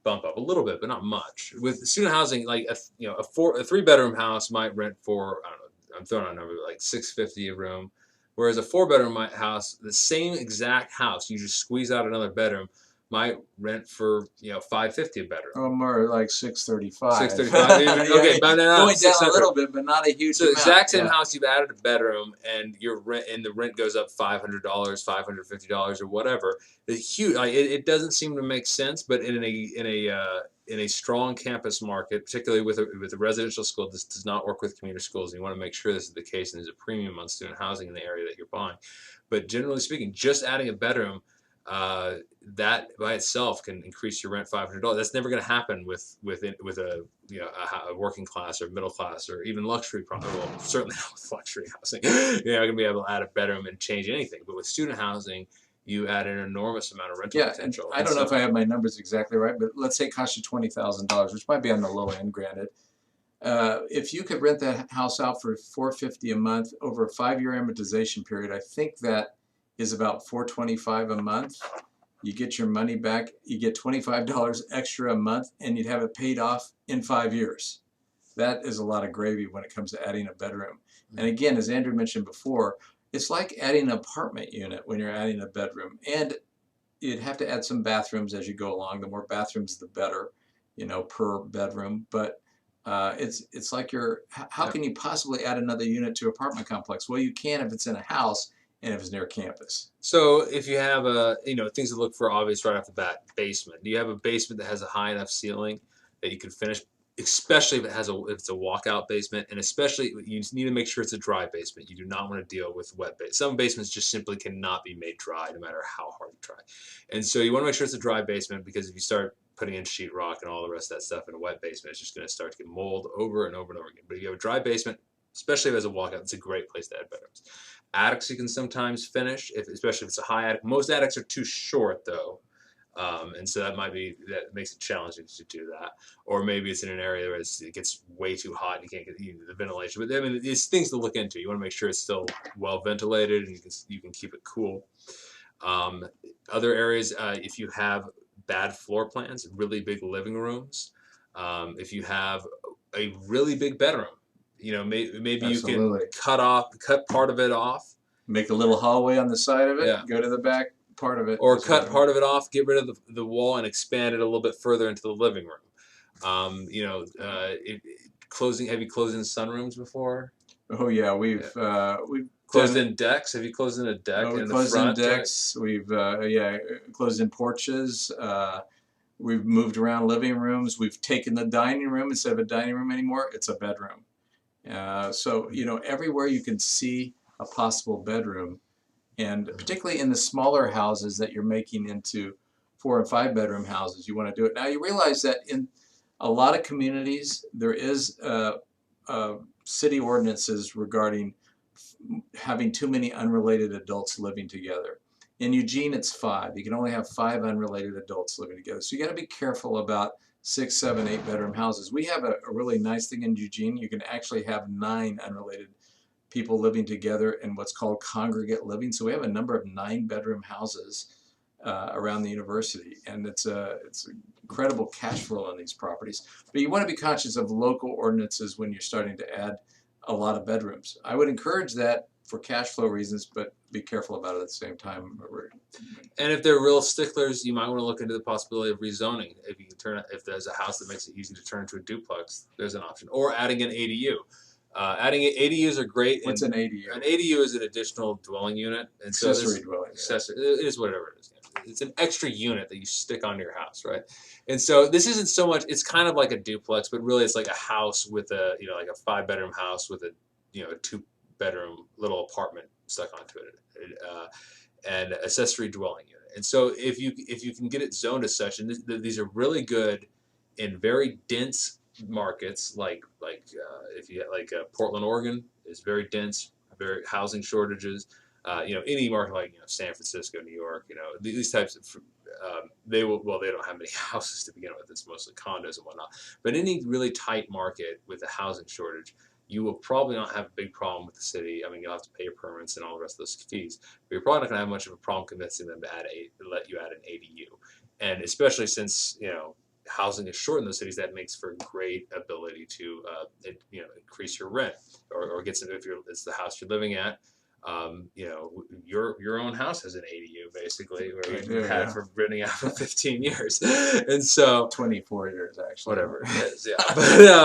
bump up, a little bit, but not much. With student housing, like a 3-bedroom house might rent for, I don't know, I'm throwing out a number, like $650 a room, whereas a 4-bedroom house, the same exact house, you just squeeze out another bedroom, might rent for $550 a bedroom. Oh, more like 635. 635. Okay, but going down a little bit, but not a huge so amount. So exact same house, you've added a bedroom, and the rent goes up $500, $550, or whatever. It's huge. It doesn't seem to make sense, but in a strong campus market, particularly with a residential school, this does not work with community schools. And you want to make sure this is the case, and there's a premium on student housing in the area that you're buying. But generally speaking, just adding a bedroom, that by itself can increase your rent $500. That's never going to happen with a working class or middle class or even luxury property. Well, certainly not with luxury housing. You're not going to be able to add a bedroom and change anything. But with student housing, you add an enormous amount of rental potential. I don't know if I have my numbers exactly right, but let's say it costs you $20,000, which might be on the low end, granted. If you could rent that house out for $450 a month over a 5-year amortization period, I think that is about $425 a month. You get your money back. You get $25 extra a month, and you'd have it paid off in 5 years. That is a lot of gravy when it comes to adding a bedroom. And again, as Andrew mentioned before, it's like adding an apartment unit when you're adding a bedroom. And you'd have to add some bathrooms as you go along. The more bathrooms, the better, per bedroom. But it's like how can you possibly add another unit to an apartment complex? Well, you can if it's in a house and if it's near campus. So if you have things to look for, obvious right off the bat, basement. Do you have a basement that has a high enough ceiling that you can finish? Especially if it's a walkout basement, and especially you need to make sure it's a dry basement. You do not want to deal with wet basement. Some basements just simply cannot be made dry, no matter how hard you try. And so you want to make sure it's a dry basement, because if you start putting in sheetrock and all the rest of that stuff in a wet basement, it's just going to start to get mold over and over and over again. But if you have a dry basement, especially if it has a walkout, it's a great place to add bedrooms. Attics you can sometimes finish, especially if it's a high attic. Most attics are too short, though. And so that makes it challenging to do that. Or maybe it's in an area where it gets way too hot and you can't get the ventilation. But I mean, it's things to look into. You want to make sure it's still well ventilated and you can keep it cool. Other areas, if you have bad floor plans, really big living rooms, if you have a really big bedroom, maybe you can cut part of it off. Make a little hallway on the side of it, go to the back part of it. Or cut part of it off, get rid of the wall, and expand it a little bit further into the living room. Have you closed in sunrooms before? Oh yeah, we've closed in decks. Have you closed in a deck in the front? Closed in decks. We've closed in porches. We've moved around living rooms. We've taken the dining room instead of a dining room anymore. It's a bedroom. So everywhere you can see a possible bedroom, and particularly in the smaller houses that you're making into 4 and 5 bedroom houses, you want to do it. Now you realize that in a lot of communities there is city ordinances regarding having too many unrelated adults living together. In Eugene, it's 5. You can only have 5 unrelated adults living together. So you got to be careful about 6, 7, 8 bedroom houses. We have a really nice thing in Eugene. You can actually have 9 unrelated people living together in what's called congregate living. So we have a number of 9 bedroom houses around the university, and it's incredible cash flow on these properties. But you want to be conscious of local ordinances when you're starting to add a lot of bedrooms. I would encourage that for cash flow reasons, but be careful about it at the same time. And if they're real sticklers, you might want to look into the possibility of rezoning. If you can if there's a house that makes it easy to turn into a duplex, there's an option. Or adding an ADU. Adding ADUs are great. What's an ADU? An ADU is an additional dwelling unit, and so accessory dwelling. It is whatever it is. It's an extra unit that you stick onto your house, right? And so this isn't so much. It's kind of like a duplex, but really it's like a house with a like a 5-bedroom house with a a 2-bedroom little apartment stuck onto it, and accessory dwelling unit. And so if you can get it zoned as such, and these are really good in very dense markets like if you like Portland, Oregon is very dense, very housing shortages. Any market like San Francisco, New York, these types of they don't have many houses to begin with. It's mostly condos and whatnot. But any really tight market with a housing shortage, you will probably not have a big problem with the city. I mean, you'll have to pay your permits and all the rest of those fees, but you're probably not going to have much of a problem convincing them to let you add an ADU. And especially since housing is short in those cities, that makes for a great ability to increase your rent or get some if it's the house you're living at. Your own house has an ADU basically, where you've had for renting out for 15 years, and so 24 years actually, whatever it is, yeah.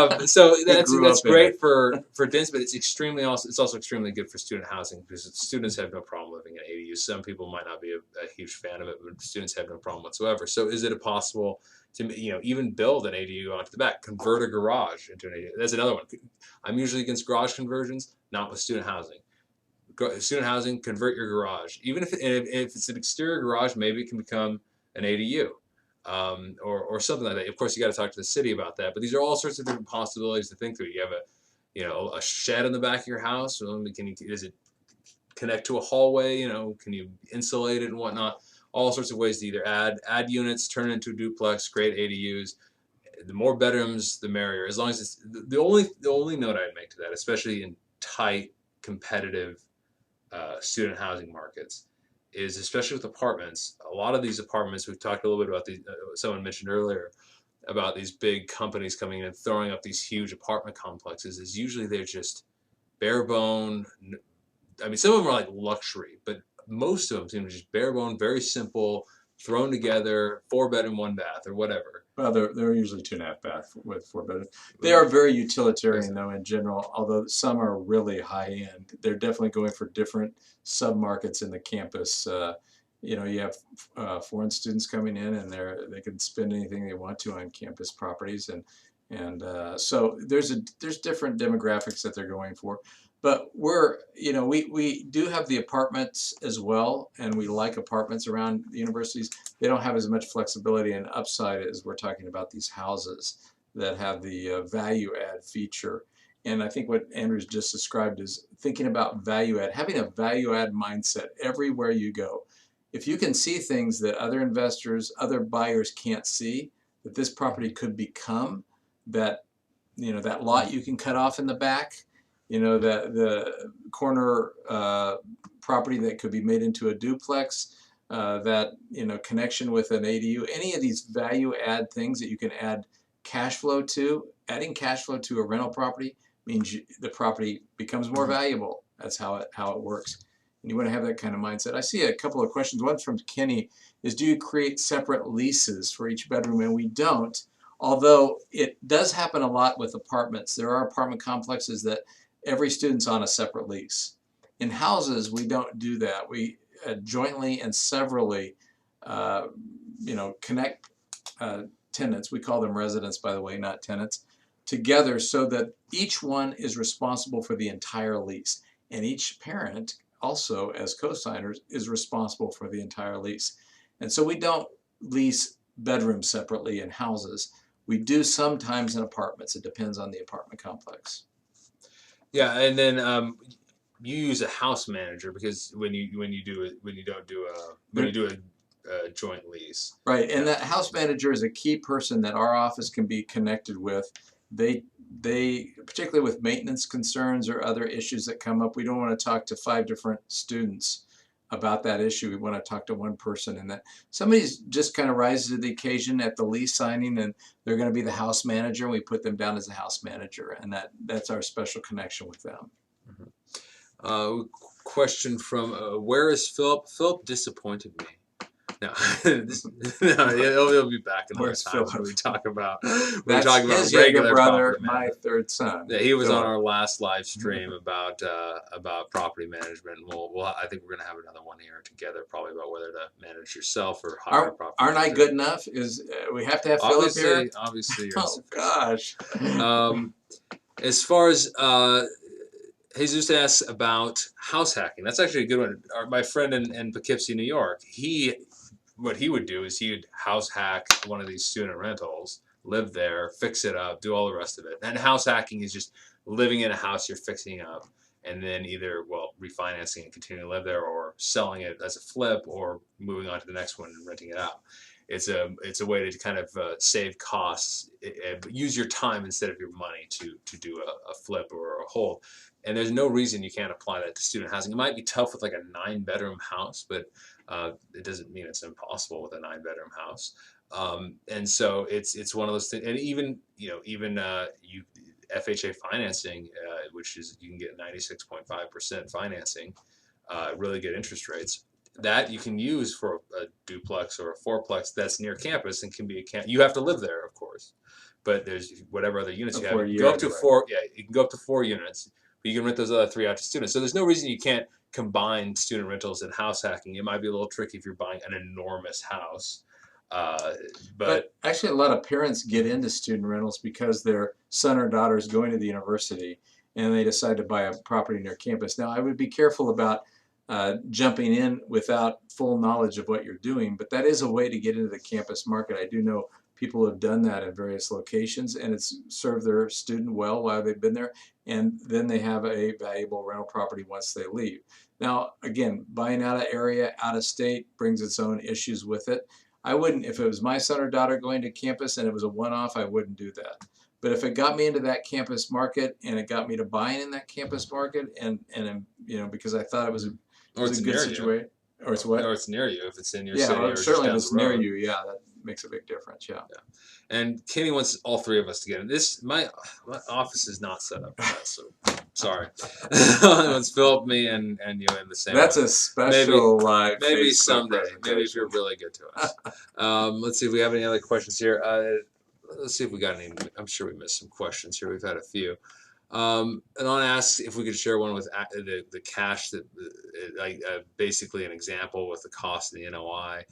But so that's great for dense, but it's also extremely good for student housing because students have no problem living in ADUs. Some people might not be a huge fan of it, but students have no problem whatsoever. So is it possible to even build an ADU onto the back, convert a garage into an ADU? That's another one. I'm usually against garage conversions, not with student housing. Student housing, convert your garage. Even if it's an exterior garage, maybe it can become an ADU or something like that. Of course, you got to talk to the city about that. But these are all sorts of different possibilities to think through. You have a shed in the back of your house. Does it connect to a hallway? Can you insulate it and whatnot? All sorts of ways to either add units, turn it into a duplex, create ADUs. The more bedrooms, the merrier. As long as it's the only note I'd make to that, especially in tight, competitive student housing markets, is especially with apartments. A lot of these apartments, we've talked a little bit about these. Someone mentioned earlier about these big companies coming in and throwing up these huge apartment complexes. Is usually they're just bare bone. I mean, some of them are like luxury, but most of them seem to be just bare bone, very simple, thrown together, 4-bedroom, 1 bath, or whatever. Well, they're usually 2.5 bath with 4 bedrooms. They are very utilitarian though in general, although some are really high end. They're definitely going for different submarkets in the campus. You have foreign students coming in, and they can spend anything they want to on campus properties, and so there's different demographics that they're going for. But we do have the apartments as well, and we like apartments around the universities. They don't have as much flexibility and upside as we're talking about these houses that have the value add feature. And I think what Andrew's just described is thinking about value add, having a value add mindset everywhere you go. If you can see things that other investors, other buyers can't see, that this property could become, that lot you can cut off in the back, the corner property that could be made into a duplex, that connection with an ADU, any of these value add things that you can add cash flow to. Adding cash flow to a rental property means the property becomes more valuable. That's how it works. And you want to have that kind of mindset. I see a couple of questions. One from Kenny is, do you create separate leases for each bedroom? And we don't, although it does happen a lot with apartments. There are apartment complexes that every student's on a separate lease. In houses, we don't do that. We jointly and severally, connect tenants. We call them residents, by the way, not tenants, together so that each one is responsible for the entire lease. And each parent also, as co-signers, is responsible for the entire lease. And so we don't lease bedrooms separately in houses. We do sometimes in apartments. It depends on the apartment complex. Yeah, and then you use a house manager because when you do a joint lease. Right, and Yeah. that house manager is a key person that our office can be connected with. They particularly with maintenance concerns or other issues that come up, we don't want to talk to 5 different students about that issue. We want to talk to one person, and that somebody's just kind of rises to the occasion at the lease signing, and they're going to be the house manager, and we put them down as a house manager, and that's our special connection with them. Question from where is Philip? Philip disappointed me. No, he'll be back another Where's time Philip? when we talk about That's his younger brother, my third son. Yeah, he was Philip. on our last live stream about property management. And I think we're gonna have another one here together, probably about whether to manage yourself or hire a property Aren't manager. I good enough? We have to have Philip here? Obviously, you're Oh gosh. as far as Jesus asks about house hacking. That's actually a good one. My friend in Poughkeepsie, New York, what he would do is he would house hack one of these student rentals, live there, fix it up, do all the rest of it. And house hacking is just living in a house you're fixing up and then either, refinancing and continuing to live there or selling it as a flip or moving on to the next one and renting it out. It's a way to kind of save costs, use your time instead of your money to do a flip or a hold. And there's no reason you can't apply that to student housing. It might be tough with like a 9-bedroom house, but it doesn't mean it's impossible with a 9-bedroom house. And so it's one of those things. And even FHA financing, which is you can get 96.5% financing, really good interest rates. That you can use for a duplex or a fourplex that's near campus and can be you have to live there, of course, but there's whatever other units you have. You can go up to 4. Yeah, you can go up to 4 units, but you can rent those other 3 out to students. So there's no reason you can't combine student rentals and house hacking. It might be a little tricky if you're buying an enormous house. But actually, a lot of parents get into student rentals because their son or daughter is going to the university and they decide to buy a property near campus. Now, I would be careful about jumping in without full knowledge of what you're doing, but that is a way to get into the campus market. I do know people have done that at various locations, and it's served their student well while they've been there, and then they have a valuable rental property once they leave. Now, again, buying out of area, out of state brings its own issues with it. I wouldn't, if it was my son or daughter going to campus and it was a one-off, I wouldn't do that. But if it got me into that campus market and it got me to buying in that campus market and because I thought it was a good situation. Or it's what? Or it's near you if it's in your city. Yeah, or certainly if it's near you, yeah, that makes a big difference. Yeah. And Kenny wants all 3 of us to get in. My office is not set up for that, so sorry. It's Philip, me, and you in the same. That's a special live. Maybe someday. Maybe if you're really good to us. Let's see if we have any other questions here. Let's see if we got any. I'm sure we missed some questions here. We've had a few. And I'll ask if we could share one with the cash that, basically an example with the cost of the NOI.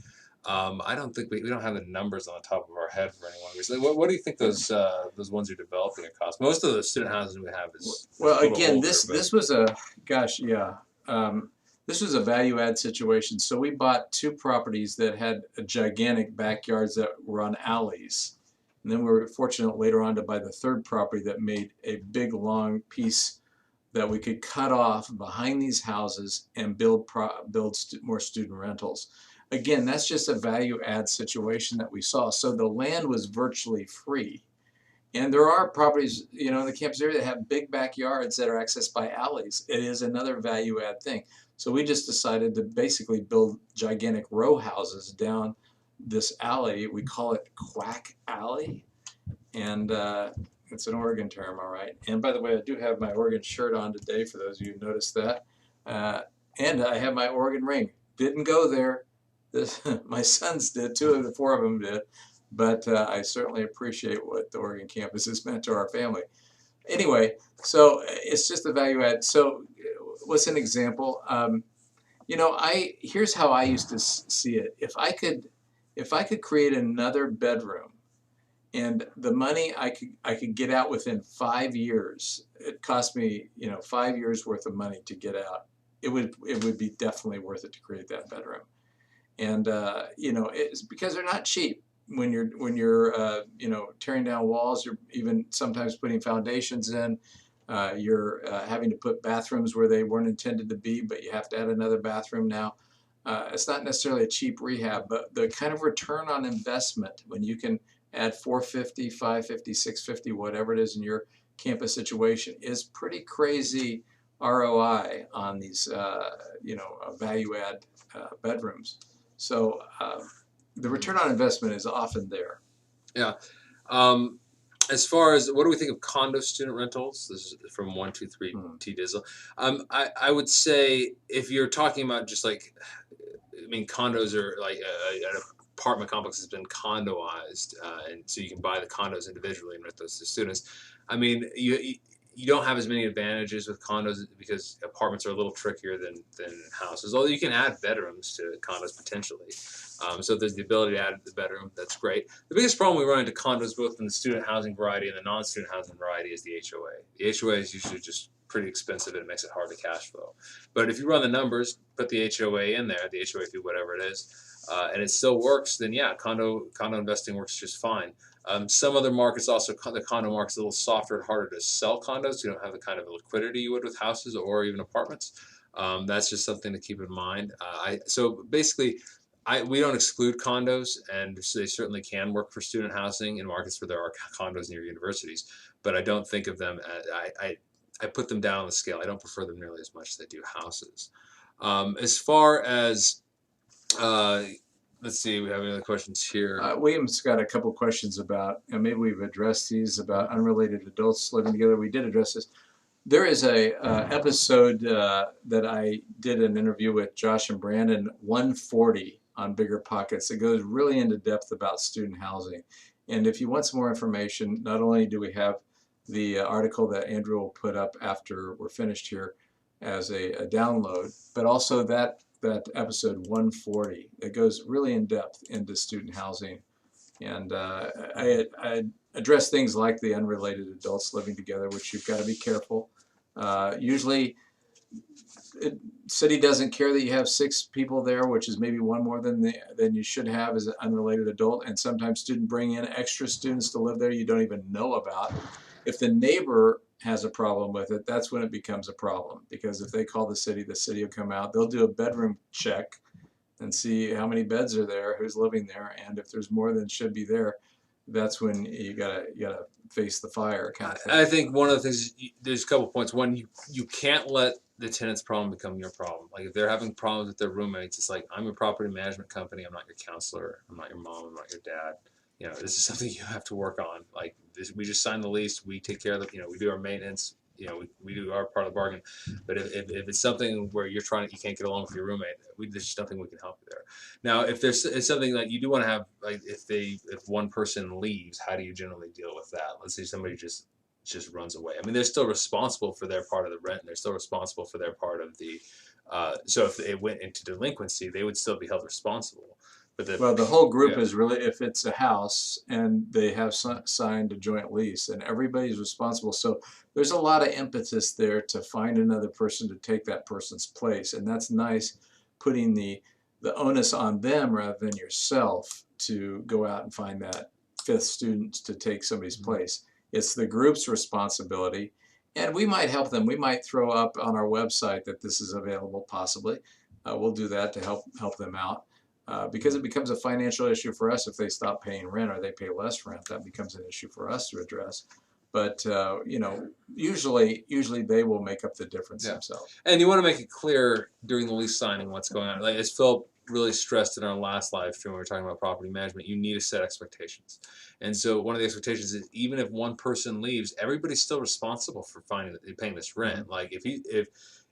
I don't think we don't have the numbers on the top of our head for anyone. So what do you think those ones you're developing at cost? Most of the student housing we have is again older, this was a this was a value add situation. So we bought 2 properties that had gigantic backyards that were on alleys. And then we were fortunate later on to buy the 3rd property that made a big long piece that we could cut off behind these houses and build more student rentals. Again, that's just a value add situation that we saw. So the land was virtually free. And there are properties, in the campus area that have big backyards that are accessed by alleys. It is another value add thing. So we just decided to basically build gigantic row houses down this alley. We call it Quack Alley. And it's an Oregon term, all right. And by the way, I do have my Oregon shirt on today for those of you who noticed that. And I have my Oregon ring. Didn't go there. My sons did, 2 of the 4 of them did. But I certainly appreciate what the Oregon campus has meant to our family. Anyway, so it's just a value add. So what's an example? Here's how I used to see it. If I could create another bedroom, and the money I could get out within 5 years, it cost me 5 years worth of money to get out. It would be definitely worth it to create that bedroom, and it's because they're not cheap. When you're tearing down walls, you're even sometimes putting foundations in. You're having to put bathrooms where they weren't intended to be, but you have to add another bathroom now. It's not necessarily a cheap rehab, but the kind of return on investment when you can add 450, 550, 650, whatever it is in your campus situation is pretty crazy ROI on these, value add bedrooms. So the return on investment is often there. Yeah. Um, as far as what do we think of condo student rentals? This is from 123 T Dizzle. I would say if you're talking about just like, I mean, condos are like an apartment complex has been condoized, and so you can buy the condos individually and rent those to students. I mean, you don't have as many advantages with condos because apartments are a little trickier than houses. Although you can add bedrooms to condos potentially. So if there's the ability to add the bedroom, that's great. The biggest problem we run into condos, both in the student housing variety and the non-student housing variety, is the HOA. The HOA is usually just pretty expensive and it makes it hard to cash flow. But if you run the numbers, put the HOA in there, the HOA fee, whatever it is, and it still works, then yeah, condo investing works just fine. Some other markets also, the condo market's a little softer and harder to sell condos. You don't have the kind of liquidity you would with houses or even apartments. That's just something to keep in mind. So basically, we don't exclude condos, and they certainly can work for student housing in markets where there are condos near universities. But I don't think of them as, I put them down on the scale. I don't prefer them nearly as much as I do houses. As far as let's see, we have any other questions here. William's got a couple questions about, and maybe we've addressed these about unrelated adults living together. We did address this. There is a episode that I did an interview with Josh and Brandon, 140 on BiggerPockets. It goes really into depth about student housing. And if you want some more information, not only do we have the article that Andrew will put up after we're finished here as a download, but also that episode 140. It goes really in depth into student housing. And I address things like the unrelated adults living together, which you've got to be careful. Usually, city doesn't care that you have 6 people there, which is maybe one more than you should have as an unrelated adult. And sometimes students bring in extra students to live there you don't even know about. If the neighbor has a problem with it, that's when it becomes a problem. Because if they call the city will come out. They'll do a bedroom check and see how many beds are there, who's living there, and if there's more than should be there, that's when you gotta face the fire kind of thing. I think one of the things, there's a couple points. One, you can't let the tenant's problem become your problem. Like if they're having problems with their roommates, it's like, I'm your property management company. I'm not your counselor. I'm not your mom. I'm not your dad. You know, this is something you have to work on. Like this, we just signed the lease. We take care of the, we do our maintenance. We do our part of the bargain. But if it's something where you can't get along with your roommate, there's just nothing we can help you there. Now, if it's something that you do want to have, like if one person leaves, how do you generally deal with that? Let's say somebody just runs away. I mean, they're still responsible for their part of the rent. And they're still responsible for their part of the. So if it went into delinquency, they would still be held responsible. But the whole group is really, if it's a house and they have signed a joint lease and everybody's responsible. So there's a lot of impetus there to find another person to take that person's place. And that's nice, putting the onus on them rather than yourself to go out and find that 5th student to take somebody's place. It's the group's responsibility. And we might help them. We might throw up on our website that this is available, possibly. We'll do that to help them out. Because it becomes a financial issue for us if they stop paying rent or they pay less rent. That becomes an issue for us to address. But usually they will make up the difference themselves. And you want to make it clear during the lease signing what's going on. Like as Phil really stressed in our last live stream when we were talking about property management, you need to set expectations. And so one of the expectations is even if one person leaves, everybody's still responsible for paying this rent. Like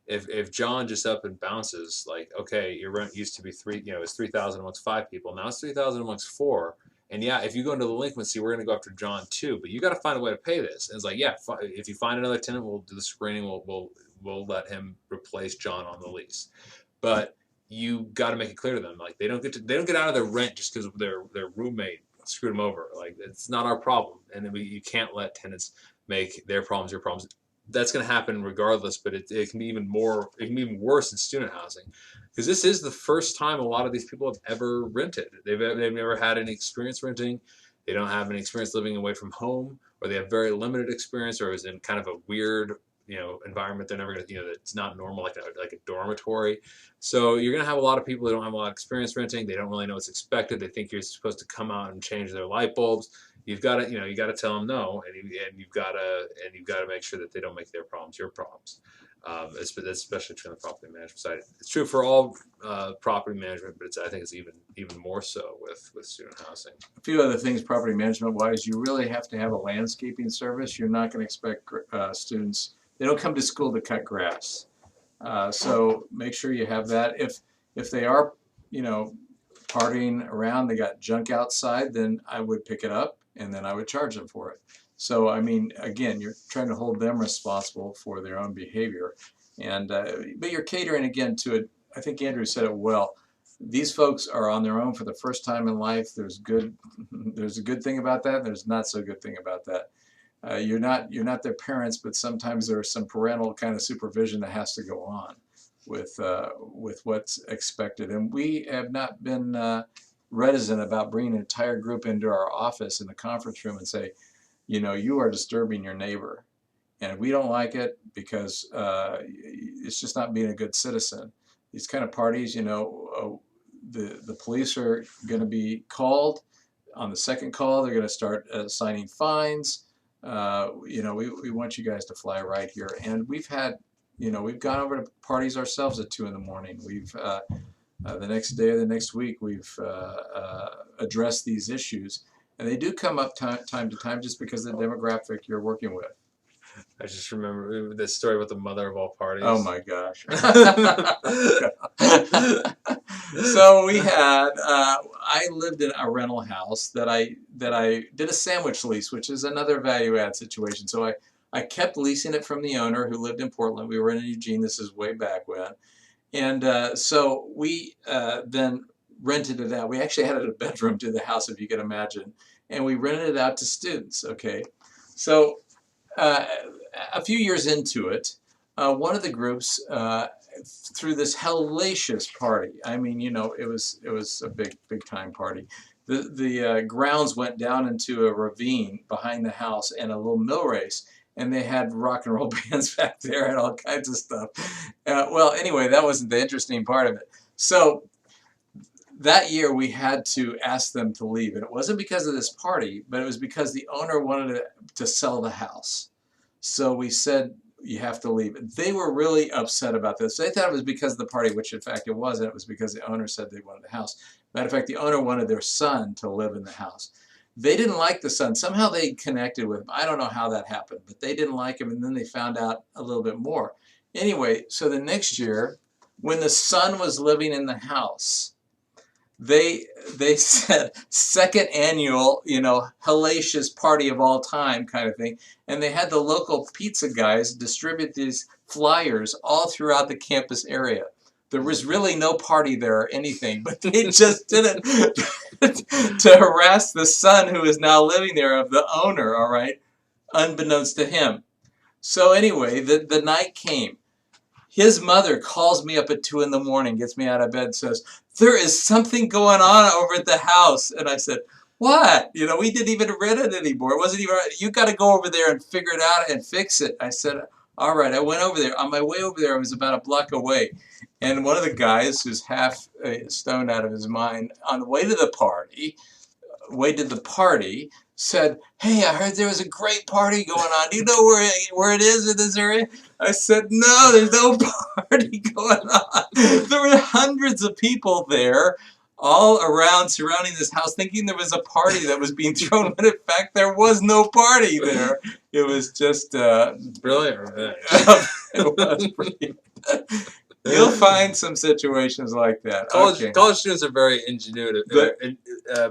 if John just up and bounces, like, okay, your rent used to be it's 3,000 amongst 5 people. Now it's 3,000 amongst 4. And yeah, if you go into delinquency, we're going to go after John too. But you got to find a way to pay this. And it's like, yeah, if you find another tenant, we'll do the screening. We'll let him replace John on the lease. But you got to make it clear to them, like they don't get out of their rent just because their roommate screwed them over. Like it's not our problem. And then you can't let tenants make their problems your problems. That's going to happen regardless, but it can be even more. It can be even worse in student housing, because this is the first time a lot of these people have ever rented. They've never had any experience renting. they don't have any experience living away from home, or they have very limited experience, or is in kind of a weird, environment. They're never gonna, it's not normal, like a dormitory. So you're gonna have a lot of people that don't have a lot of experience renting. They don't really know what's expected. They think you're supposed to come out and change their light bulbs. You've got to, you got to tell them no, and you've got to make sure that they don't make their problems your problems. Especially true on the property management side. It's true for all property management, but I think it's even more so with student housing. A few other things, property management wise, you really have to have a landscaping service. You're not going to expect students. They don't come to school to cut grass, so make sure you have that. If they are, partying around, they got junk outside, then I would pick it up and then I would charge them for it. So, I mean, again, you're trying to hold them responsible for their own behavior. And but you're catering, again, to it. I think Andrew said it well. These folks are on their own for the first time in life. There's a good thing about that. There's not so good thing about that. You're not their parents, but sometimes there's some parental kind of supervision that has to go on with what's expected. And we have not been reticent about bringing an entire group into our office in the conference room and say, you are disturbing your neighbor, and we don't like it because it's just not being a good citizen. These kind of parties, the police are going to be called. On the second call, they're going to start signing fines. We want you guys to fly right here. And we've gone over to parties ourselves at 2 in the morning. We've the next day or the next week, we've addressed these issues. And they do come up time to time just because of the demographic you're working with. I just remember the story about the mother of all parties. Oh my gosh. So we had, I lived in a rental house that I did a sandwich lease, which is another value add situation. So I kept leasing it from the owner who lived in Portland. We were in Eugene. This is way back when. And so we then rented it out. We actually had a bedroom to the house, if you can imagine. And we rented it out to students, okay? So a few years into it, one of the groups threw this hellacious party. I mean, it was a big time party. The grounds went down into a ravine behind the house and a little mill race, and they had rock and roll bands back there and all kinds of stuff. Well, anyway, that wasn't the interesting part of it. So that year we had to ask them to leave, and it wasn't because of this party, but it was because the owner wanted to sell the house. So we said, you have to leave. They were really upset about this. They thought it was because of the party, which in fact it wasn't. It was because the owner said they wanted the house. Matter of fact, the owner wanted their son to live in the house. They didn't like the son. Somehow they connected with him. I don't know how that happened, but they didn't like him, and then they found out a little bit more. Anyway, so the next year, when the son was living in the house, they said second annual, hellacious party of all time kind of thing. And they had the local pizza guys distribute these flyers all throughout the campus area. There was really no party there or anything, but they just did it to harass the son who is now living there of the owner, all right, unbeknownst to him. So anyway, the night came. His mother calls me up at 2 in the morning, gets me out of bed, says, there is something going on over at the house. And I said, what? We didn't even rent it anymore. It wasn't even, you got to go over there and figure it out and fix it. I said, all right. I went over there. On my way over there, I was about a block away. And one of the guys who's half stoned out of his mind, on the way to the party, said, hey, I heard there was a great party going on. Do you know where it is in this area? I said, no, there's no party going on. There were hundreds of people there, all around, surrounding this house, thinking there was a party that was being thrown, but in fact, there was no party there. It was just brilliant revenge. It was brilliant. You'll find some situations like that. College students are very ingenuitive,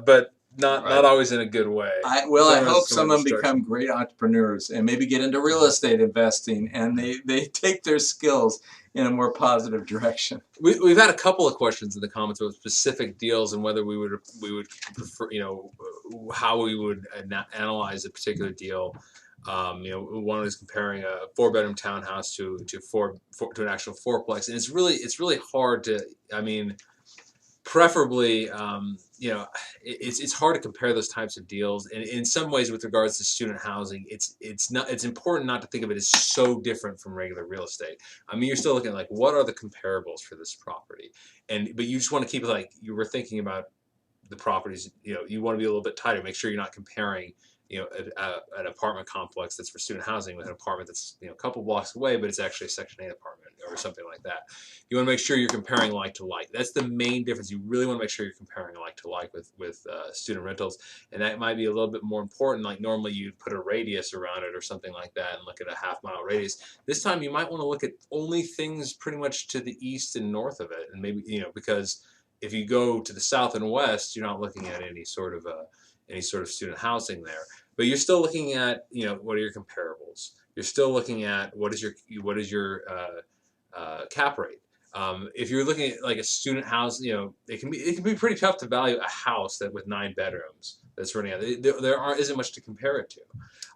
but not always in a good way. I hope some of them become great entrepreneurs and maybe get into real estate investing, and they take their skills in a more positive direction. We've had a couple of questions in the comments about specific deals and whether we would prefer, how we would analyze a particular deal. One is comparing a 4-bedroom townhouse to an actual fourplex, and it's really hard to. I mean, preferably you know, it's hard to compare those types of deals. And in some ways, with regards to student housing, it's important not to think of it as so different from regular real estate. I mean, you're still looking at like what are the comparables for this property, but you just want to keep it like you were thinking about the properties. You know, you want to be a little bit tighter. Make sure you're not comparing, you know, an apartment complex that's for student housing with an apartment that's, you know, a couple blocks away, but it's actually a Section 8 apartment or something like that. You want to make sure you're comparing like to like. That's the main difference. You really want to make sure you're comparing like to like with student rentals, and that might be a little bit more important. Like normally you'd put a radius around it or something like that and look at a half-mile radius. This time you might want to look at only things pretty much to the east and north of it, and maybe, you know, because if you go to the south and west, you're not looking at any sort of student housing there. But you're still looking at, you know, what are your comparables? You're still looking at what is your cap rate. If you're looking at like a student house, you know, it can be pretty tough to value a house that with 9 bedrooms that's running out. Isn't much to compare it to,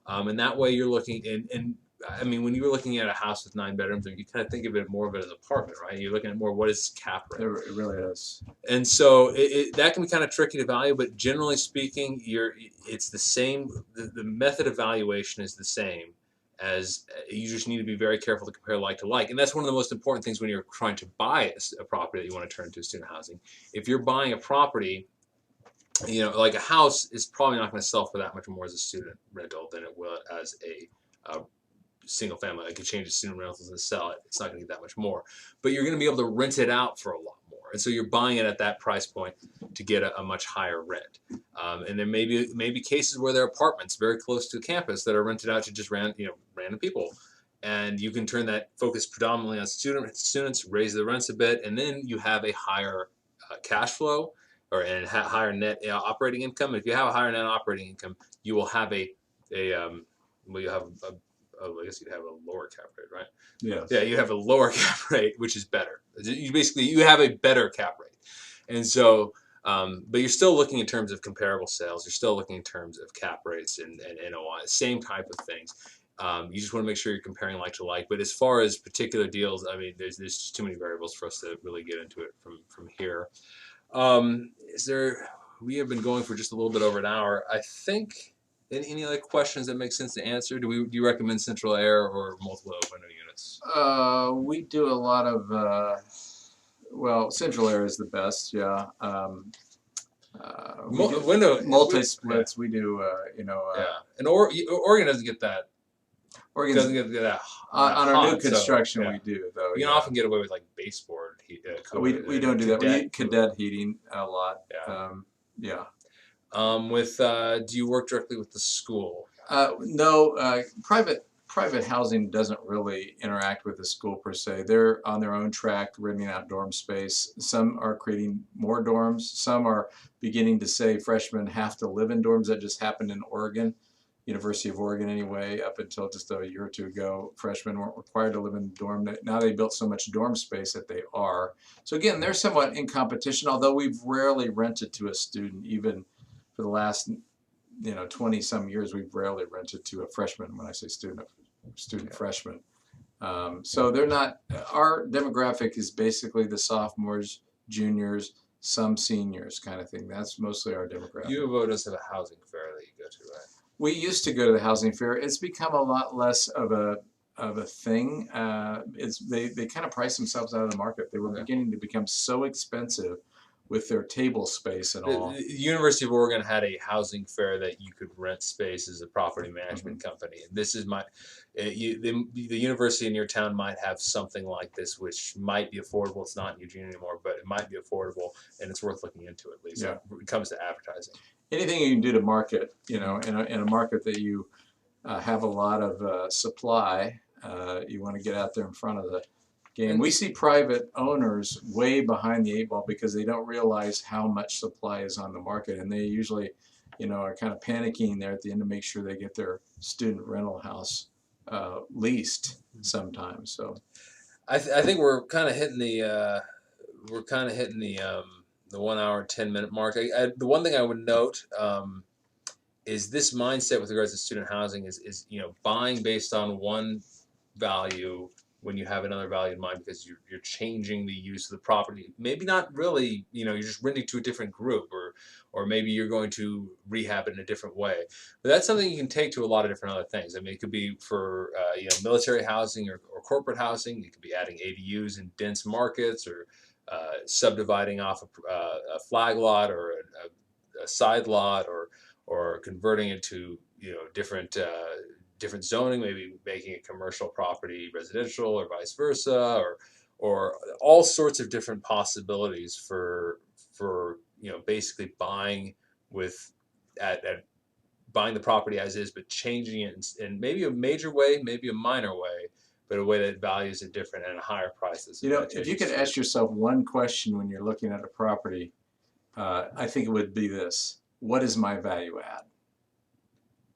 and that way you're looking and I mean, when you were looking at a house with 9 bedrooms, you kind of think of it more of it as an apartment, right? You're looking at more what is cap rate. It really is. And so that can be kind of tricky to value, but generally speaking, it's the same. The method of valuation is the same. As you just need to be very careful to compare like to like, and that's one of the most important things when you're trying to buy a property that you want to turn into student housing. If you're buying a property, you know, like a house is probably not going to sell for that much more as a student rental than it will as a single family. I could change the student rentals and sell it. It's not going to get that much more, but you're going to be able to rent it out for a lot more. And so you're buying it at that price point to get a much higher rent. And there may be cases where there are apartments very close to campus that are rented out to just random people. And you can turn that focus predominantly on students, raise the rents a bit, and then you have a higher cash flow higher net operating income. If you have a higher net operating income, you will have I guess you'd have a lower cap rate, right? Yes. Yeah, you have a lower cap rate, which is better. You have a better cap rate, and so, but you're still looking in terms of comparable sales. You're still looking in terms of cap rates and NOI, same type of things. You just want to make sure you're comparing like to like. But as far as particular deals, I mean, there's just too many variables for us to really get into it from here. We have been going for just a little bit over an hour. I think. Any other questions that make sense to answer? Do you recommend central air or multiple window units? We do a lot of central air is the best. Yeah. Multi splits. We do. Yeah. And Oregon doesn't get that. Oregon doesn't get that on our new construction. So, yeah. We do though. You can often get away with like baseboard heat. We don't do that. We need cadet heating a lot. Yeah. Do you work directly with the school? No, private housing doesn't really interact with the school per se. They're on their own track, renting out dorm space. Some are creating more dorms. Some are beginning to say freshmen have to live in dorms. That just happened in Oregon, University of Oregon anyway. Up until just a year or two ago, freshmen weren't required to live in dorm. Now they built so much dorm space that they are. So again, they're somewhat in competition, although we've rarely rented to a student. Even for the last 20 some years, we've rarely rented to a freshman. When I say student freshman. So they're not, our demographic is basically the sophomores, juniors, some seniors kind of thing. That's mostly our demographic. U of O does have a housing fair that you go to, right? We used to go to the housing fair. It's become a lot less of a thing. They kind of price themselves out of the market. They were beginning to become so expensive with their table space and all. The University of Oregon had a housing fair that you could rent space as a property management company. And this is the university in your town might have something like this, which might be affordable. It's not in Eugene anymore, but it might be affordable, and it's worth looking into at least when it comes to advertising. Anything you can do to market, in a market that you have a lot of supply, you want to get out there in front of the game. We see private owners way behind the 8 ball because they don't realize how much supply is on the market, and they usually, are kind of panicking there at the end to make sure they get their student rental house leased sometimes. So, I think we're kind of hitting the 1 hour 10-minute mark. The one thing I would note is this mindset with regards to student housing is buying based on one value when you have another value in mind, because you're changing the use of the property. Maybe not really, you're just renting to a different group, or maybe you're going to rehab it in a different way. But that's something you can take to a lot of different other things. I mean, it could be for military housing or corporate housing. You could be adding ADUs in dense markets, or subdividing off a flag lot or a side lot, or converting it to different zoning, maybe making a commercial property residential or vice versa, or all sorts of different possibilities for basically buying at buying the property as is, but changing it in maybe a major way, maybe a minor way, but a way that values it different and a higher price. If you could ask yourself one question when you're looking at a property, I think it would be this: what is my value add?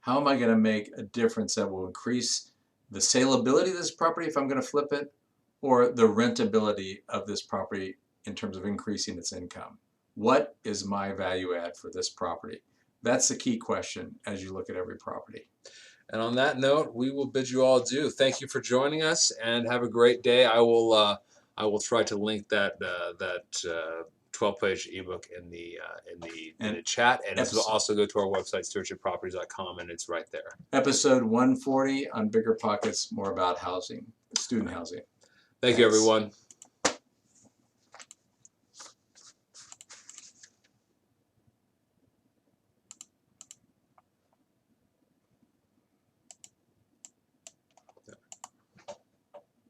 How am I going to make a difference that will increase the saleability of this property if I'm going to flip it, or the rentability of this property in terms of increasing its income? What is my value add for this property? That's the key question as you look at every property. And on that note, we will bid you all adieu. Thank you for joining us, and have a great day. I will try to link that 12-page ebook in the chat, and it will also go to our website, stewardshipproperties.com, and it's right there. Episode 140 on BiggerPockets, more about housing, student housing. Thank you, everyone.